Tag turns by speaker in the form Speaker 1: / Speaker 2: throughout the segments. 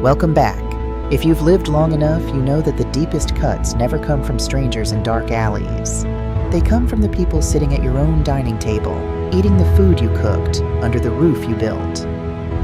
Speaker 1: Welcome back. If you've lived long enough, you know that the deepest cuts never come from strangers in dark alleys. They come from the people sitting at your own dining table, eating the food you cooked, under the roof you built.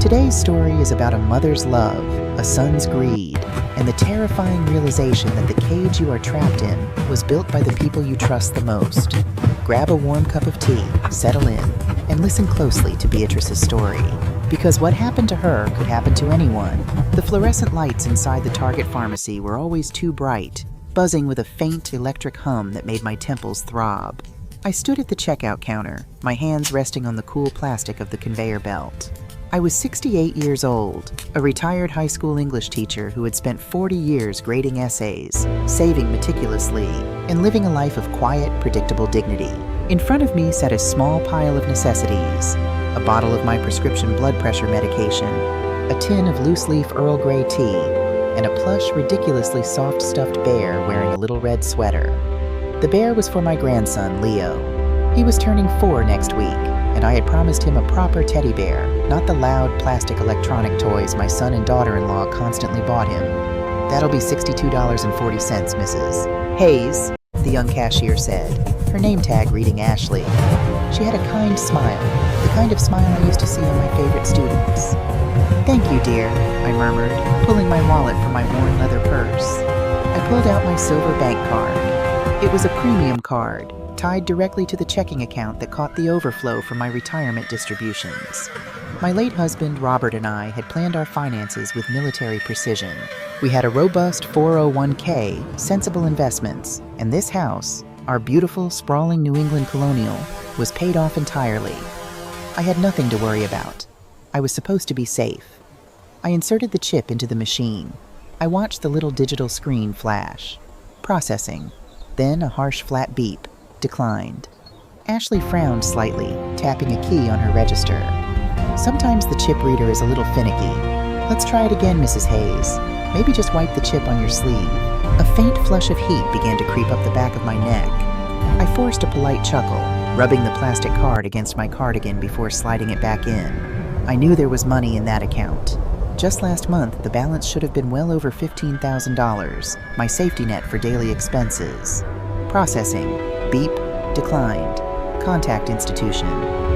Speaker 1: Today's story is about a mother's love, a son's greed, and the terrifying realization that the cage you are trapped in was built by the people you trust the most. Grab a warm cup of tea, settle in, and listen closely to Beatrice's story. Because what happened to her could happen to anyone. The fluorescent lights inside the Target pharmacy were always too bright, buzzing with a faint electric hum that made my temples throb. I stood at the checkout counter, my hands resting on the cool plastic of the conveyor belt. I was 68 years old, a retired high school English teacher who had spent 40 years grading essays, saving meticulously, and living a life of quiet, predictable dignity. In front of me sat a small pile of necessities, a bottle of my prescription blood pressure medication, a tin of loose-leaf Earl Grey tea, and a plush, ridiculously soft stuffed bear wearing a little red sweater. The bear was for my grandson, Leo. He was turning 4 next week, and I had promised him a proper teddy bear, not the loud plastic electronic toys my son and daughter-in-law constantly bought him. "That'll be $62.40, Mrs. Hayes," the young cashier said, her name tag reading Ashley. She had a kind smile, the kind of smile I used to see on my favorite students. "Thank you, dear," I murmured, pulling my wallet from my worn leather purse. I pulled out my silver bank card. It was a premium card, tied directly to the checking account that caught the overflow from my retirement distributions. My late husband, Robert, and I had planned our finances with military precision. We had a robust 401k, sensible investments, and this house, our beautiful, sprawling New England colonial, was paid off entirely. I had nothing to worry about. I was supposed to be safe. I inserted the chip into the machine. I watched the little digital screen flash. Processing. Then a harsh flat beep. Declined. Ashley frowned slightly, tapping a key on her register. "Sometimes the chip reader is a little finicky. Let's try it again, Mrs. Hayes. Maybe just wipe the chip on your sleeve." A faint flush of heat began to creep up the back of my neck. I forced a polite chuckle, rubbing the plastic card against my cardigan before sliding it back in. I knew there was money in that account. Just last month, the balance should have been well over $15,000, my safety net for daily expenses. Processing. Beep. Declined. Contact institution.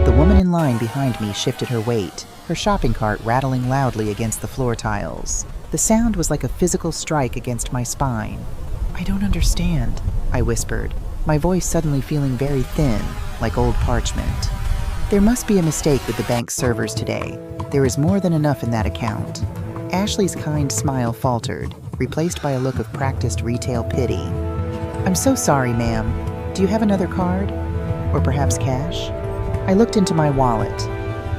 Speaker 1: The woman in line behind me shifted her weight, her shopping cart rattling loudly against the floor tiles. The sound was like a physical strike against my spine. "I don't understand," I whispered, my voice suddenly feeling very thin, like old parchment. "There must be a mistake with the bank's servers today. There is more than enough in that account." Ashley's kind smile faltered, replaced by a look of practiced retail pity. "I'm so sorry, ma'am. Do you have another card? Or perhaps cash?" I looked into my wallet.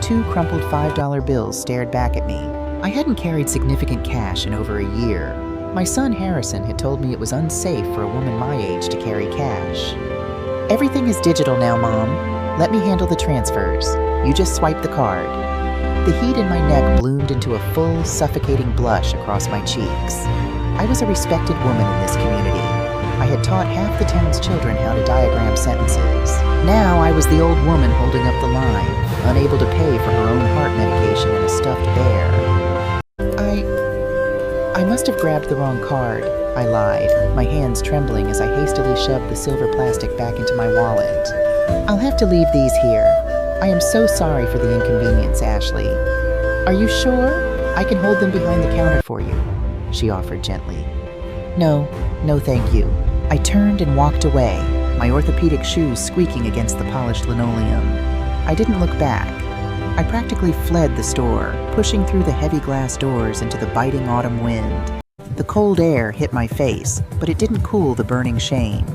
Speaker 1: 2 crumpled $5 bills stared back at me. I hadn't carried significant cash in over a year. My son Harrison had told me it was unsafe for a woman my age to carry cash. "Everything is digital now, Mom. Let me handle the transfers. You just swipe the card." The heat in my neck bloomed into a full, suffocating blush across my cheeks. I was a respected woman in this community. I had taught half the town's children how to diagram sentences. Now I was the old woman holding up the line, unable to pay for her own heart medication and a stuffed bear. I must have grabbed the wrong card," I lied, my hands trembling as I hastily shoved the silver plastic back into my wallet. "I'll have to leave these here. I am so sorry for the inconvenience, Ashley." "Are you sure? I can hold them behind the counter for you," she offered gently. No, thank you." I turned and walked away, my orthopedic shoes squeaking against the polished linoleum. I didn't look back. I practically fled the store, pushing through the heavy glass doors into the biting autumn wind. The cold air hit my face, but it didn't cool the burning shame.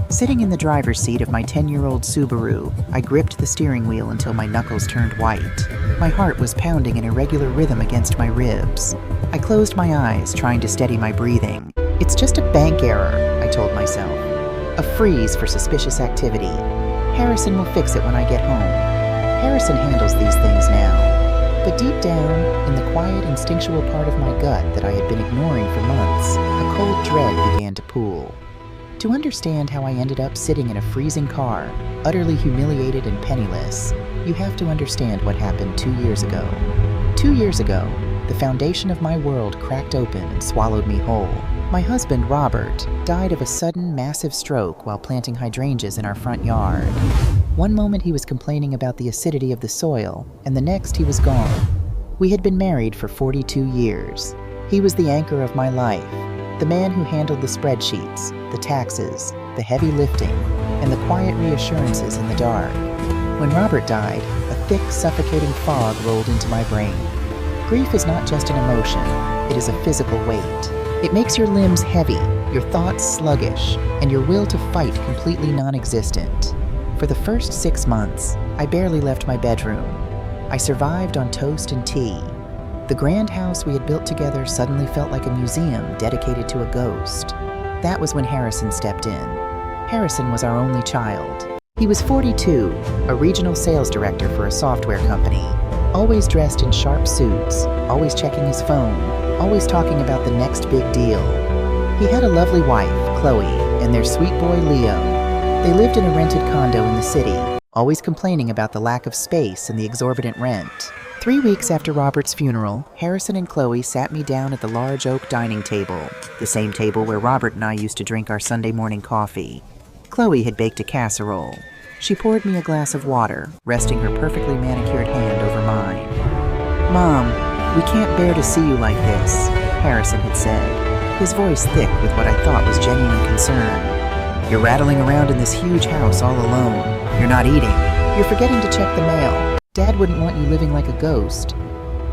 Speaker 1: Sitting in the driver's seat of my 10-year-old Subaru, I gripped the steering wheel until my knuckles turned white. My heart was pounding an irregular rhythm against my ribs. I closed my eyes, trying to steady my breathing. "It's just a bank error," I told myself. "A freeze for suspicious activity. Harrison will fix it when I get home. Harrison handles these things now." But deep down, in the quiet, instinctual part of my gut that I had been ignoring for months, a cold dread began to pool. To understand how I ended up sitting in a freezing car, utterly humiliated and penniless, you have to understand what happened 2 years ago. 2 years ago, the foundation of my world cracked open and swallowed me whole. My husband, Robert, died of a sudden, massive stroke while planting hydrangeas in our front yard. One moment he was complaining about the acidity of the soil, and the next he was gone. We had been married for 42 years. He was the anchor of my life, the man who handled the spreadsheets, the taxes, the heavy lifting, and the quiet reassurances in the dark. When Robert died, a thick, suffocating fog rolled into my brain. Grief is not just an emotion, it is a physical weight. It makes your limbs heavy, your thoughts sluggish, and your will to fight completely non-existent. For the first 6 months, I barely left my bedroom. I survived on toast and tea. The grand house we had built together suddenly felt like a museum dedicated to a ghost. That was when Harrison stepped in. Harrison was our only child. He was 42, a regional sales director for a software company, always dressed in sharp suits, always checking his phone, always talking about the next big deal. He had a lovely wife, Chloe, and their sweet boy, Leo. They lived in a rented condo in the city, always complaining about the lack of space and the exorbitant rent. 3 weeks after Robert's funeral, Harrison and Chloe sat me down at the large oak dining table, the same table where Robert and I used to drink our Sunday morning coffee. Chloe had baked a casserole. She poured me a glass of water, resting her perfectly manicured hand over mine. "Mom, we can't bear to see you like this," Harrison had said, his voice thick with what I thought was genuine concern. "You're rattling around in this huge house all alone. You're not eating. You're forgetting to check the mail. Dad wouldn't want you living like a ghost."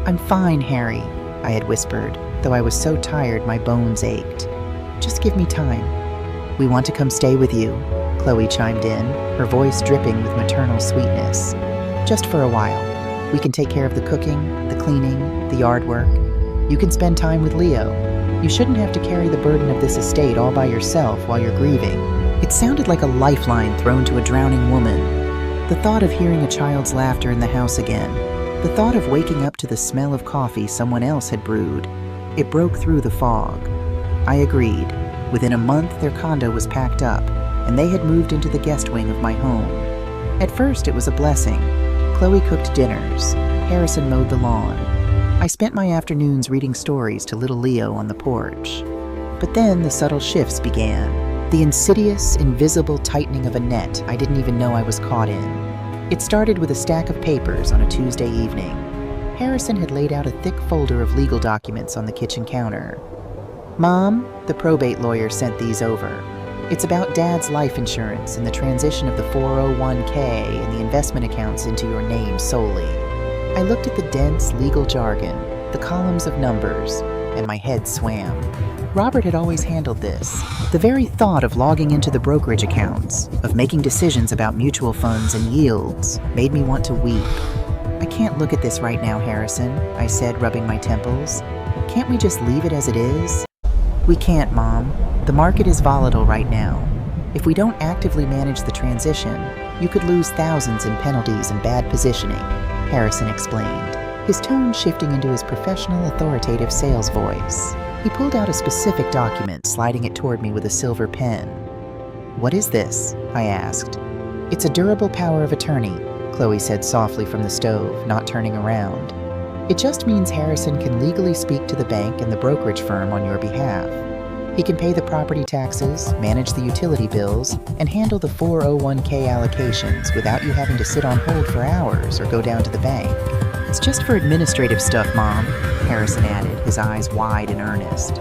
Speaker 1: "I'm fine, Harry," I had whispered, though I was so tired my bones ached. "Just give me time." "We want to come stay with you," Chloe chimed in, her voice dripping with maternal sweetness. "Just for a while. We can take care of the cooking, the cleaning, the yard work. You can spend time with Leo. You shouldn't have to carry the burden of this estate all by yourself while you're grieving." It sounded like a lifeline thrown to a drowning woman. The thought of hearing a child's laughter in the house again, the thought of waking up to the smell of coffee someone else had brewed, it broke through the fog. I agreed. Within a month, their condo was packed up, and they had moved into the guest wing of my home. At first, it was a blessing. Chloe cooked dinners. Harrison mowed the lawn. I spent my afternoons reading stories to little Leo on the porch. But then the subtle shifts began. The insidious, invisible tightening of a net I didn't even know I was caught in. It started with a stack of papers on a Tuesday evening. Harrison had laid out a thick folder of legal documents on the kitchen counter. "Mom, the probate lawyer sent these over. It's about Dad's life insurance and the transition of the 401k and the investment accounts into your name solely." I looked at the dense legal jargon, the columns of numbers, and my head swam. Robert had always handled this. The very thought of logging into the brokerage accounts, of making decisions about mutual funds and yields, made me want to weep. "I can't look at this right now, Harrison," I said, rubbing my temples. "Can't we just leave it as it is?" "We can't, Mom. The market is volatile right now. If we don't actively manage the transition, you could lose thousands in penalties and bad positioning," Harrison explained, his tone shifting into his professional, authoritative sales voice. He pulled out a specific document, sliding it toward me with a silver pen. "What is this?" I asked. "It's a durable power of attorney," Chloe said softly from the stove, not turning around. "It just means Harrison can legally speak to the bank and the brokerage firm on your behalf. He can pay the property taxes, manage the utility bills, and handle the 401k allocations without you having to sit on hold for hours or go down to the bank." "It's just for administrative stuff, Mom," Harrison added, his eyes wide and earnest.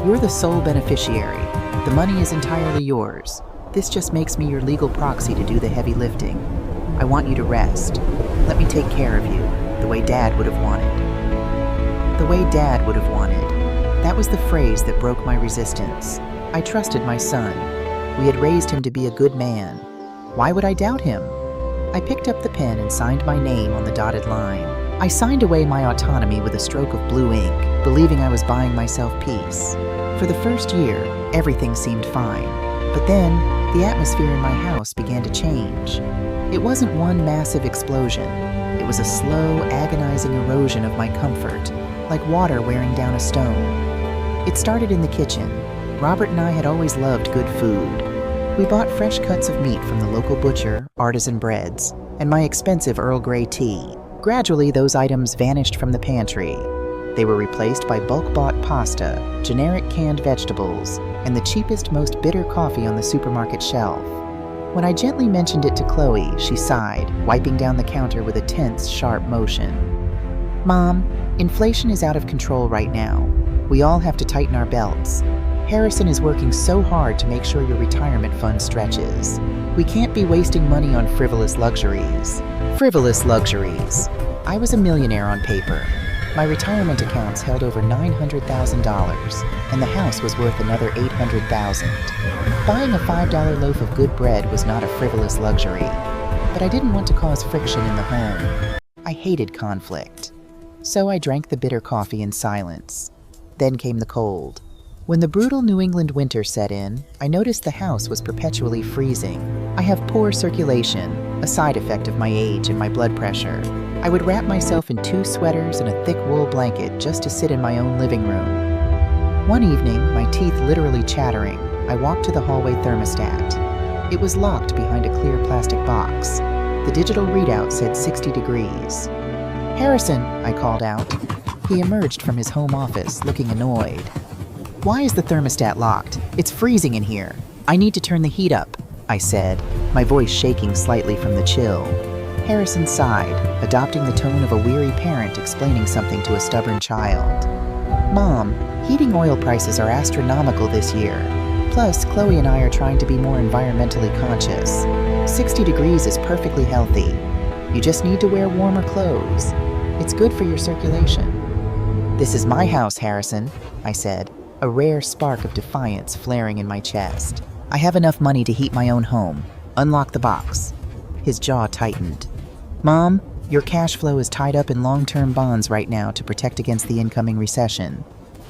Speaker 1: "You're the sole beneficiary. The money is entirely yours. This just makes me your legal proxy to do the heavy lifting. I want you to rest. Let me take care of you, the way Dad would have wanted." The way Dad would have wanted. That was the phrase that broke my resistance. I trusted my son. We had raised him to be a good man. Why would I doubt him? I picked up the pen and signed my name on the dotted line. I signed away my autonomy with a stroke of blue ink, believing I was buying myself peace. For the first year, everything seemed fine. But then, the atmosphere in my house began to change. It wasn't one massive explosion. It was a slow, agonizing erosion of my comfort, like water wearing down a stone. It started in the kitchen. Robert and I had always loved good food. We bought fresh cuts of meat from the local butcher, artisan breads, and my expensive Earl Grey tea. Gradually, those items vanished from the pantry. They were replaced by bulk-bought pasta, generic canned vegetables, and the cheapest, most bitter coffee on the supermarket shelf. When I gently mentioned it to Chloe, she sighed, wiping down the counter with a tense, sharp motion. "Mom, inflation is out of control right now. We all have to tighten our belts. Harrison is working so hard to make sure your retirement fund stretches. We can't be wasting money on frivolous luxuries." Frivolous luxuries. I was a millionaire on paper. My retirement accounts held over $900,000, and the house was worth another $800,000. Buying a $5 loaf of good bread was not a frivolous luxury, but I didn't want to cause friction in the home. I hated conflict. So I drank the bitter coffee in silence. Then came the cold. When the brutal New England winter set in, I noticed the house was perpetually freezing. I have poor circulation, a side effect of my age and my blood pressure. I would wrap myself in 2 sweaters and a thick wool blanket just to sit in my own living room. One evening, my teeth literally chattering, I walked to the hallway thermostat. It was locked behind a clear plastic box. The digital readout said 60 degrees. "Harrison," I called out. He emerged from his home office, looking annoyed. "Why is the thermostat locked? It's freezing in here. I need to turn the heat up," I said, my voice shaking slightly from the chill. Harrison sighed, adopting the tone of a weary parent explaining something to a stubborn child. "Mom, heating oil prices are astronomical this year. Plus, Chloe and I are trying to be more environmentally conscious. 60 degrees is perfectly healthy. You just need to wear warmer clothes. It's good for your circulation." "This is my house, Harrison," I said, a rare spark of defiance flaring in my chest. "I have enough money to heat my own home. Unlock the box." His jaw tightened. "Mom, your cash flow is tied up in long-term bonds right now to protect against the incoming recession.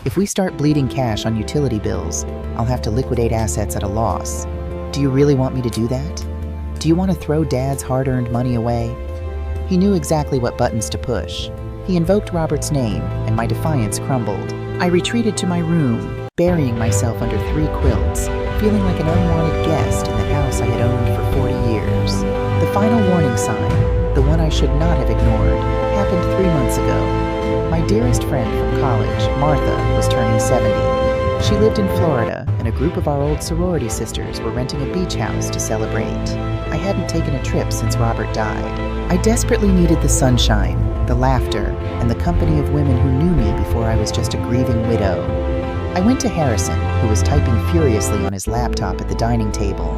Speaker 1: If we start bleeding cash on utility bills, I'll have to liquidate assets at a loss. Do you really want me to do that? Do you want to throw Dad's hard-earned money away?" He knew exactly what buttons to push. He invoked Robert's name, and my defiance crumbled. I retreated to my room, burying myself under 3 quilts, feeling like an unwanted guest in the house I had owned for 40 years. The final warning sign, the one I should not have ignored, happened 3 months ago. My dearest friend from college, Martha, was turning 70. She lived in Florida, and a group of our old sorority sisters were renting a beach house to celebrate. I hadn't taken a trip since Robert died. I desperately needed the sunshine, the laughter, and the company of women who knew me before I was just a grieving widow. I went to Harrison, who was typing furiously on his laptop at the dining table.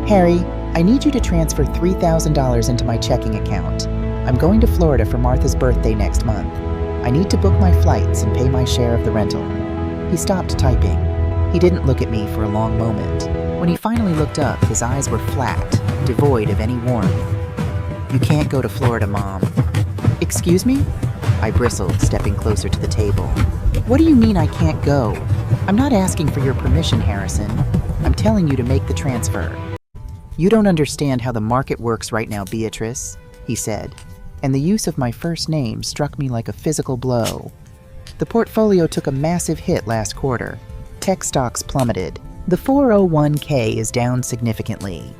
Speaker 1: "Harry, I need you to transfer $3,000 into my checking account. I'm going to Florida for Martha's birthday next month. I need to book my flights and pay my share of the rental." He stopped typing. He didn't look at me for a long moment. When he finally looked up, his eyes were flat, devoid of any warmth. "You can't go to Florida, Mom." "Excuse me?" I bristled, stepping closer to the table. "What do you mean I can't go? I'm not asking for your permission, Harrison. I'm telling you to make the transfer." "You don't understand how the market works right now, Beatrice," he said, and the use of my first name struck me like a physical blow. The portfolio took a massive hit last quarter. Tech stocks plummeted. The 401k is down significantly.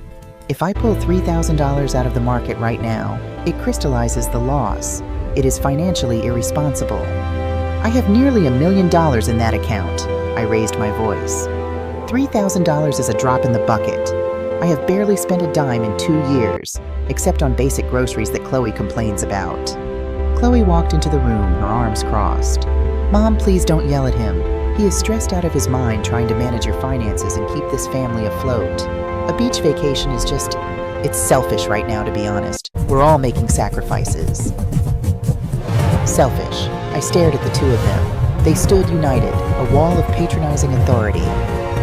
Speaker 1: If I pull $3,000 out of the market right now, it crystallizes the loss. It is financially irresponsible. I have nearly $1 million in that account. I raised my voice. $3,000 is a drop in the bucket. I have barely spent a dime in 2 years, except on basic groceries that Chloe complains about. Chloe walked into the room, her arms crossed. "Mom, please don't yell at him. He is stressed out of his mind trying to manage your finances and keep this family afloat. A beach vacation is just... it's selfish right now, to be honest. We're all making sacrifices." Selfish. I stared at the two of them. They stood united, a wall of patronizing authority.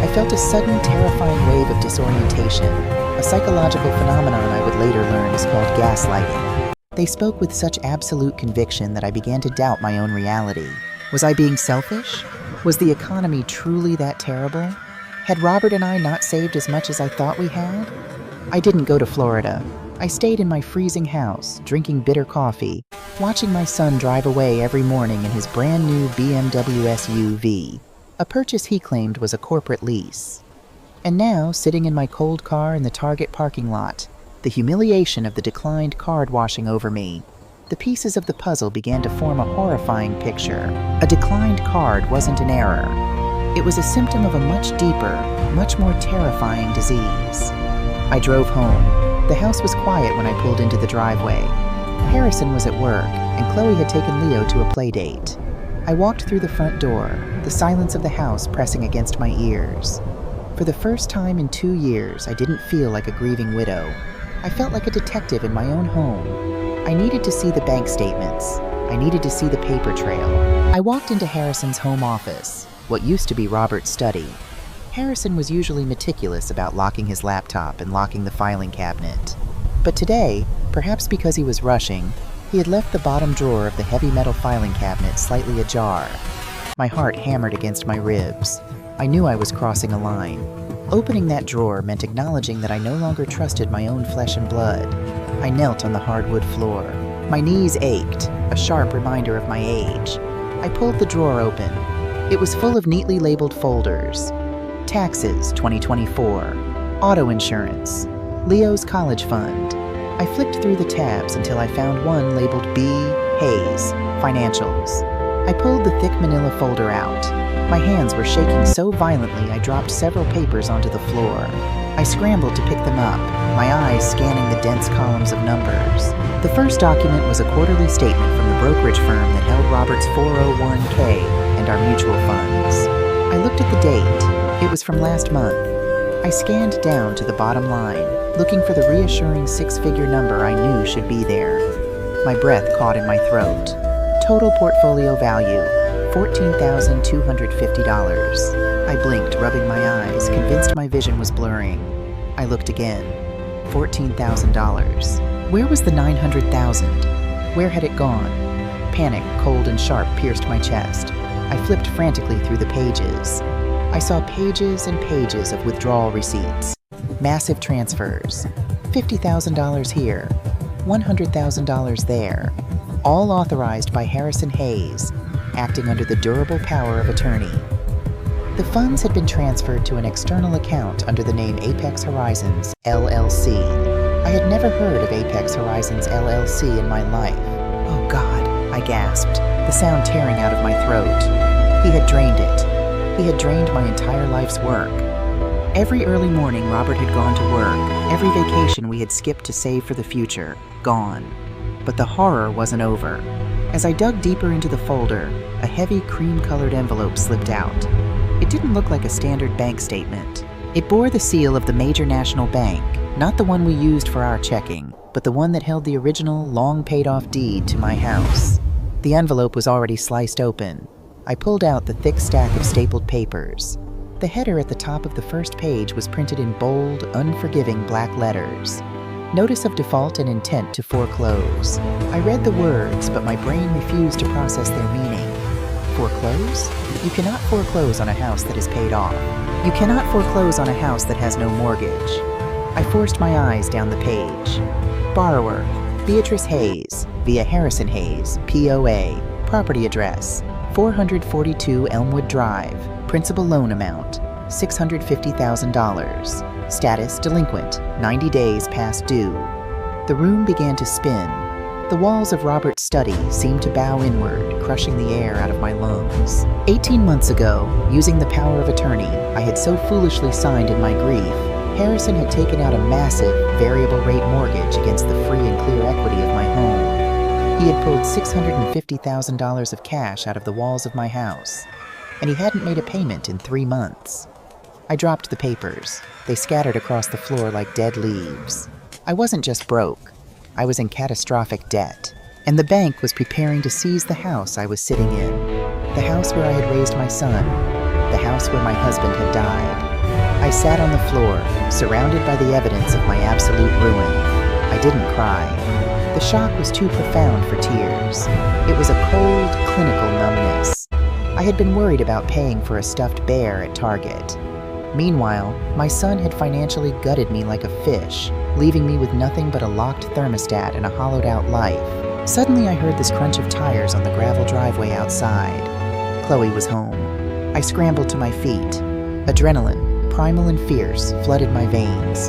Speaker 1: I felt a sudden, terrifying wave of disorientation, a psychological phenomenon I would later learn is called gaslighting. They spoke with such absolute conviction that I began to doubt my own reality. Was I being selfish? Was the economy truly that terrible? Had Robert and I not saved as much as I thought we had? I didn't go to Florida. I stayed in my freezing house, drinking bitter coffee, watching my son drive away every morning in his brand new BMW SUV, a purchase he claimed was a corporate lease. And now, sitting in my cold car in the Target parking lot, the humiliation of the declined card washing over me. the pieces of the puzzle began to form a horrifying picture. A declined card wasn't an error. It was a symptom of a much deeper, much more terrifying disease. I drove home. The house was quiet when I pulled into the driveway. Harrison was at work, and Chloe had taken Leo to a play date. I walked through the front door, the silence of the house pressing against my ears. For the first time in 2 years, I didn't feel like a grieving widow. I felt like a detective in my own home. I needed to see the bank statements. I needed to see the paper trail. I walked into Harrison's home office, what used to be Robert's study. Harrison was usually meticulous about locking his laptop and locking the filing cabinet. But today, perhaps because he was rushing, he had left the bottom drawer of the heavy metal filing cabinet slightly ajar. My heart hammered against my ribs. I knew I was crossing a line. Opening that drawer meant acknowledging that I no longer trusted my own flesh and blood. I knelt on the hardwood floor. My knees ached, a sharp reminder of my age. I pulled the drawer open. It was full of neatly labeled folders. Taxes 2024, auto insurance, Leo's college fund. I flicked through the tabs until I found one labeled B. Hayes, Financials. I pulled the thick manila folder out. My hands were shaking so violently I dropped several papers onto the floor. I scrambled to pick them up, my eyes scanning the dense columns of numbers. The first document was a quarterly statement from the brokerage firm that held Robert's 401k and our mutual funds. I looked at the date. It was from last month. I scanned down to the bottom line, looking for the reassuring six-figure number I knew should be there. My breath caught in my throat. Total portfolio value, $14,250. I blinked, rubbing my eyes, convinced my vision was blurring. I looked again. $14,000. Where was the $900,000? Where had it gone? Panic, cold and sharp, pierced my chest. I flipped frantically through the pages. I saw pages and pages of withdrawal receipts, massive transfers, $50,000 here, $100,000 there, all authorized by Harrison Hayes, acting under the durable power of attorney. The funds had been transferred to an external account under the name Apex Horizons, LLC. I had never heard of Apex Horizons, LLC in my life. Oh God, I gasped, the sound tearing out of my throat. He had drained it. He had drained my entire life's work. Every early morning Robert had gone to work, every vacation we had skipped to save for the future, gone. But the horror wasn't over. As I dug deeper into the folder, a heavy cream-colored envelope slipped out. It didn't look like a standard bank statement. It bore the seal of the major national bank, not the one we used for our checking, but the one that held the original, long-paid-off deed to my house. The envelope was already sliced open. I pulled out the thick stack of stapled papers. The header at the top of the first page was printed in bold, unforgiving black letters. Notice of default and intent to foreclose. I read the words, but my brain refused to process their meaning. Foreclose? You cannot foreclose on a house that is paid off. You cannot foreclose on a house that has no mortgage. I forced my eyes down the page. Borrower, Beatrice Hayes, via Harrison Hayes, POA, property address, 442 Elmwood Drive, principal loan amount, $650,000. Status delinquent, 90 days past due. The room began to spin. The walls of Robert's study seemed to bow inward, crushing the air out of my lungs. 18 months ago, using the power of attorney I had so foolishly signed in my grief, Harrison had taken out a massive, variable rate mortgage against the free and clear equity of my home. He had pulled $650,000 of cash out of the walls of my house, and he hadn't made a payment in 3 months. I dropped the papers. They scattered across the floor like dead leaves. I wasn't just broke. I was in catastrophic debt, and the bank was preparing to seize the house I was sitting in, the house where I had raised my son, the house where my husband had died. I sat on the floor, surrounded by the evidence of my absolute ruin. I didn't cry. The shock was too profound for tears. It was a cold, clinical numbness. I had been worried about paying for a stuffed bear at Target. Meanwhile, my son had financially gutted me like a fish, leaving me with nothing but a locked thermostat and a hollowed-out life. Suddenly I heard this crunch of tires on the gravel driveway outside. Chloe was home. I scrambled to my feet. Adrenaline, primal and fierce, flooded my veins.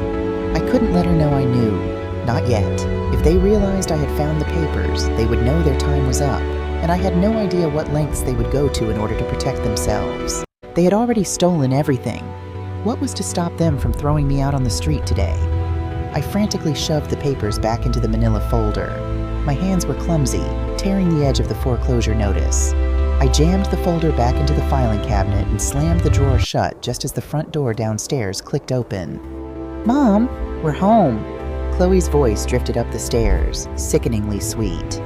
Speaker 1: I couldn't let her know I knew. Not yet. If If they realized I had found the papers, they would know their time was up, and I had no idea what lengths they would go to in order to protect themselves. They had already stolen everything. What was to stop them from throwing me out on the street today? I frantically shoved the papers back into the manila folder. My hands were clumsy, tearing the edge of the foreclosure notice. I jammed the folder back into the filing cabinet and slammed the drawer shut just as the front door downstairs clicked open. "Mom, we're home." Chloe's voice drifted up the stairs, sickeningly sweet.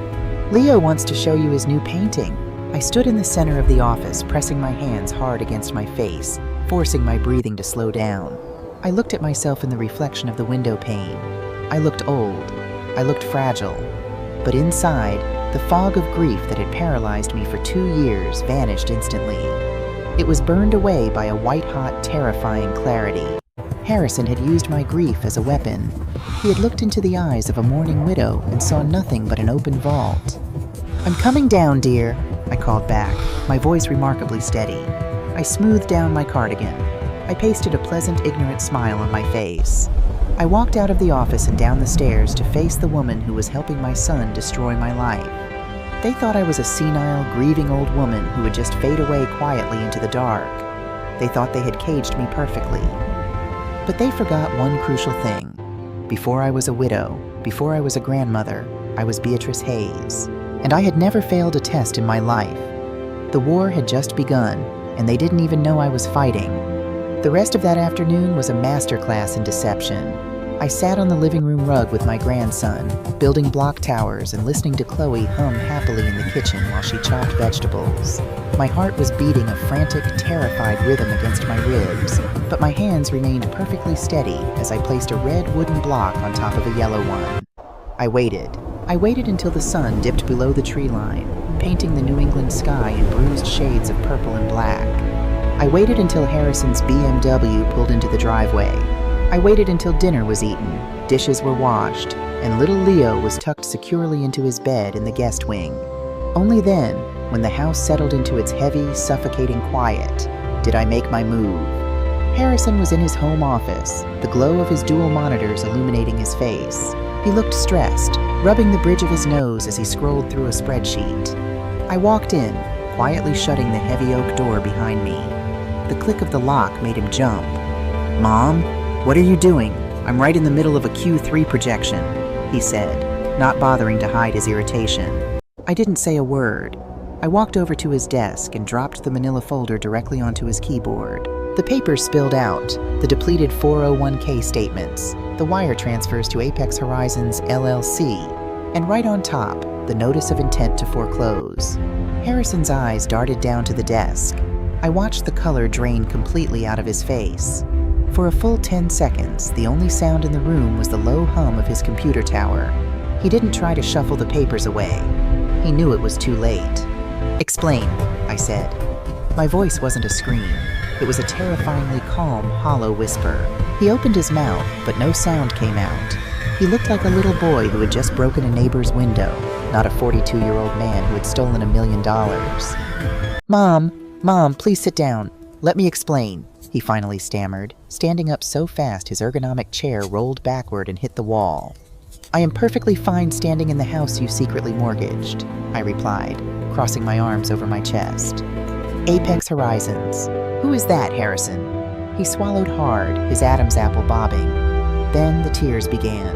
Speaker 1: "Leo wants to show you his new painting." I stood in the center of the office, pressing my hands hard against my face, forcing my breathing to slow down. I looked at myself in the reflection of the window pane. I looked old. I looked fragile. But inside, the fog of grief that had paralyzed me for 2 years vanished instantly. It was burned away by a white-hot, terrifying clarity. Harrison had used my grief as a weapon. He had looked into the eyes of a mourning widow and saw nothing but an open vault. "I'm coming down, dear," I called back, my voice remarkably steady. I smoothed down my cardigan. I pasted a pleasant, ignorant smile on my face. I walked out of the office and down the stairs to face the woman who was helping my son destroy my life. They thought I was a senile, grieving old woman who would just fade away quietly into the dark. They thought they had caged me perfectly. But they forgot one crucial thing. Before I was a widow, before I was a grandmother, I was Beatrice Hayes. And I had never failed a test in my life. The war had just begun, and they didn't even know I was fighting. The rest of that afternoon was a masterclass in deception. I sat on the living room rug with my grandson, building block towers and listening to Chloe hum happily in the kitchen while she chopped vegetables. My heart was beating a frantic, terrified rhythm against my ribs, but my hands remained perfectly steady as I placed a red wooden block on top of a yellow one. I waited. I waited until the sun dipped below the tree line, painting the New England sky in bruised shades of purple and black. I waited until Harrison's BMW pulled into the driveway. I waited until dinner was eaten, dishes were washed, and little Leo was tucked securely into his bed in the guest wing. Only then, when the house settled into its heavy, suffocating quiet, did I make my move. Harrison was in his home office, the glow of his dual monitors illuminating his face. He looked stressed, rubbing the bridge of his nose as he scrolled through a spreadsheet. I walked in, quietly shutting the heavy oak door behind me. The click of the lock made him jump. "Mom, what are you doing? I'm right in the middle of a Q3 projection," he said, not bothering to hide his irritation. I didn't say a word. I walked over to his desk and dropped the manila folder directly onto his keyboard. The papers spilled out, the depleted 401k statements, the wire transfers to Apex Horizons LLC, and right on top, the notice of intent to foreclose. Harrison's eyes darted down to the desk. I watched the color drain completely out of his face. For a full 10 seconds, the only sound in the room was the low hum of his computer tower. He didn't try to shuffle the papers away. He knew it was too late. "Explain," I said. My voice wasn't a scream. It was a terrifyingly calm, hollow whisper. He opened his mouth, but no sound came out. He looked like a little boy who had just broken a neighbor's window, not a 42-year-old man who had stolen $1 million. Mom, please sit down. Let me explain," he finally stammered, standing up so fast his ergonomic chair rolled backward and hit the wall. "I am perfectly fine standing in the house you secretly mortgaged," I replied, crossing my arms over my chest. "Apex Horizons. Who is that, Harrison?" He swallowed hard, his Adam's apple bobbing. Then the tears began.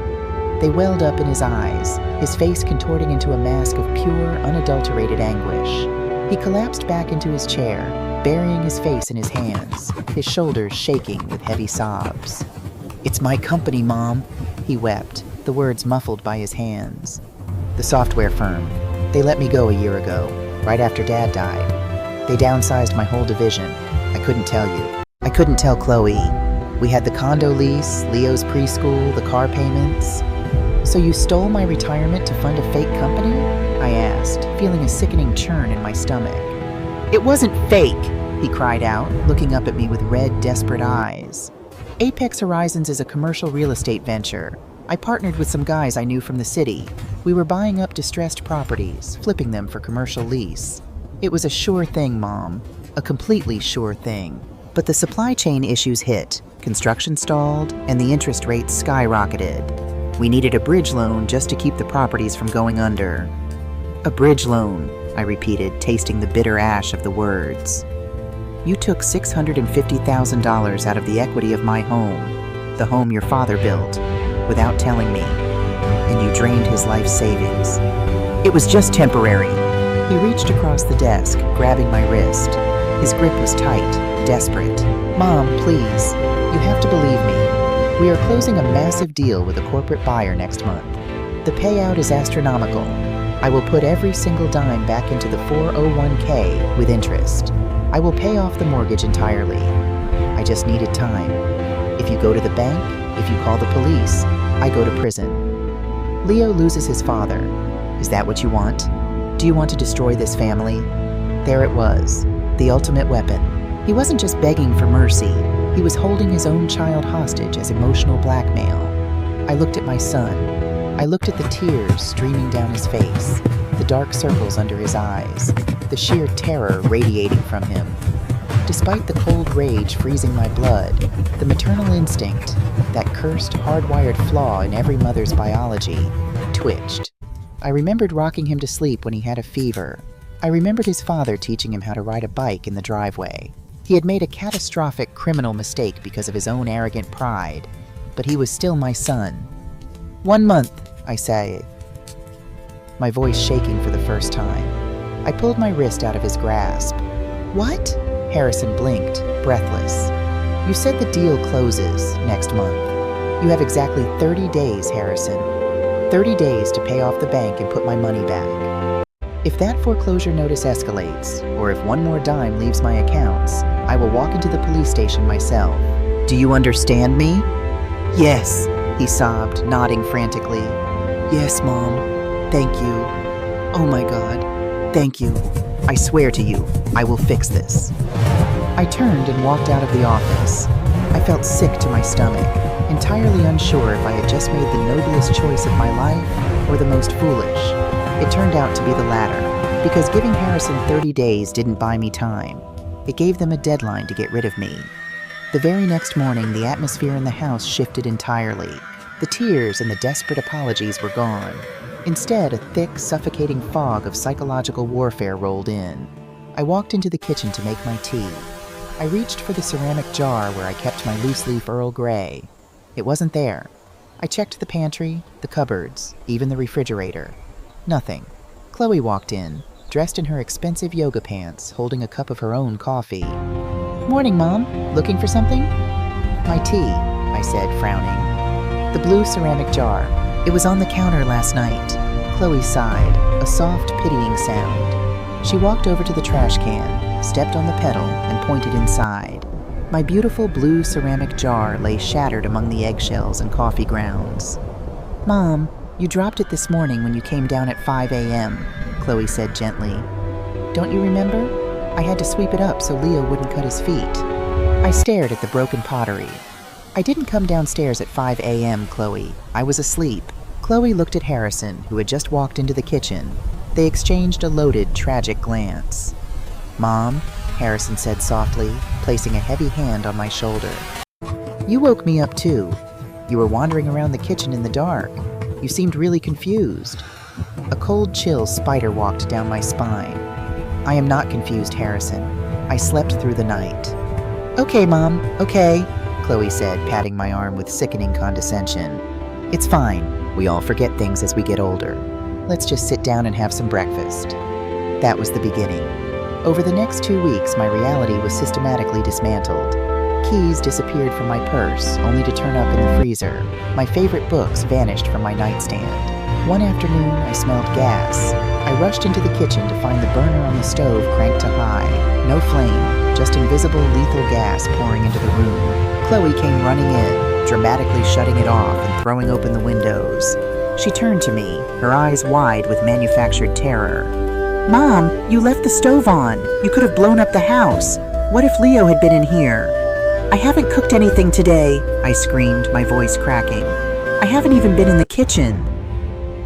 Speaker 1: They welled up in his eyes, his face contorting into a mask of pure, unadulterated anguish. He collapsed back into his chair, burying his face in his hands, his shoulders shaking with heavy sobs. "It's my company, Mom," he wept, the words muffled by his hands. "The software firm. They let me go a year ago, right after Dad died. They downsized my whole division. I couldn't tell you. I couldn't tell Chloe. We had the condo lease, Leo's preschool, the car payments. So you stole my retirement to fund a fake company?" I asked, feeling a sickening churn in my stomach. "It wasn't fake," he cried out, looking up at me with red, desperate eyes. "Apex Horizons is a commercial real estate venture. I partnered with some guys I knew from the city. We were buying up distressed properties, flipping them for commercial lease. It was a sure thing, Mom. A completely sure thing. But the supply chain issues hit, construction stalled, and the interest rates skyrocketed. We needed a bridge loan just to keep the properties from going under. A bridge loan, I repeated, tasting the bitter ash of the words. You took $650,000 out of the equity of my home, the home your father built, without telling me, and you drained his life savings. It was just temporary. He reached across the desk, grabbing my wrist. His grip was tight, desperate. Mom, please, you have to believe me. We are closing a massive deal with a corporate buyer next month. The payout is astronomical. I will put every single dime back into the 401k with interest. I will pay off the mortgage entirely. I just needed time. If you go to the bank, if you call the police, I go to prison. Leo loses his father. Is that what you want? Do you want to destroy this family? There it was, the ultimate weapon. He wasn't just begging for mercy. He was holding his own child hostage as emotional blackmail. I looked at my son. I looked at the tears streaming down his face, the dark circles under his eyes, the sheer terror radiating from him. Despite the cold rage freezing my blood, the maternal instinct, that cursed, hardwired flaw in every mother's biology, twitched. I remembered rocking him to sleep when he had a fever. I remembered his father teaching him how to ride a bike in the driveway. He had made a catastrophic criminal mistake because of his own arrogant pride, but he was still my son. 1 month, I say, my voice shaking for the first time. I pulled my wrist out of his grasp. What? Harrison blinked, breathless. You said the deal closes next month. You have exactly 30 days, Harrison. 30 days to pay off the bank and put my money back. If that foreclosure notice escalates, or if one more dime leaves my accounts, I will walk into the police station myself. Do you understand me? Yes, he sobbed, nodding frantically. Yes, Mom. Thank you. Oh my God. Thank you. I swear to you, I will fix this. I turned and walked out of the office. I felt sick to my stomach, entirely unsure if I had just made the noblest choice of my life or the most foolish. It turned out to be the latter, because giving Harrison 30 days didn't buy me time. It gave them a deadline to get rid of me. The very next morning, the atmosphere in the house shifted entirely. The tears and the desperate apologies were gone. Instead, a thick, suffocating fog of psychological warfare rolled in. I walked into the kitchen to make my tea. I reached for the ceramic jar where I kept my loose-leaf Earl Grey. It wasn't there. I checked the pantry, the cupboards, even the refrigerator. Nothing. Chloe walked in, dressed in her expensive yoga pants, holding a cup of her own coffee. Morning, Mom. Looking for something? My tea, I said, frowning. The blue ceramic jar. It was on the counter last night. Chloe sighed, a soft, pitying sound. She walked over to the trash can, stepped on the pedal, and pointed inside. My beautiful blue ceramic jar lay shattered among the eggshells and coffee grounds. Mom, you dropped it this morning when you came down at 5 a.m., Chloe said gently. Don't you remember? I had to sweep it up so Leo wouldn't cut his feet. I stared at the broken pottery. I didn't come downstairs at 5 a.m., Chloe. I was asleep. Chloe looked at Harrison, who had just walked into the kitchen. They exchanged a loaded, tragic glance. Mom, Harrison said softly, placing a heavy hand on my shoulder. You woke me up too. You were wandering around the kitchen in the dark. You seemed really confused. A cold chill spider-walked down my spine. I am not confused, Harrison. I slept through the night. Okay, Mom, okay, Chloe said, patting my arm with sickening condescension. It's fine. We all forget things as we get older. Let's just sit down and have some breakfast. That was the beginning. Over the next 2 weeks, my reality was systematically dismantled. Keys disappeared from my purse, only to turn up in the freezer. My favorite books vanished from my nightstand. One afternoon, I smelled gas. I rushed into the kitchen to find the burner on the stove cranked to high. No flame, just invisible lethal gas pouring into the room. Chloe came running in, dramatically shutting it off and throwing open the windows. She turned to me, her eyes wide with manufactured terror. Mom, you left the stove on. You could have blown up the house. What if Leo had been in here? I haven't cooked anything today, I screamed, my voice cracking. I haven't even been in the kitchen.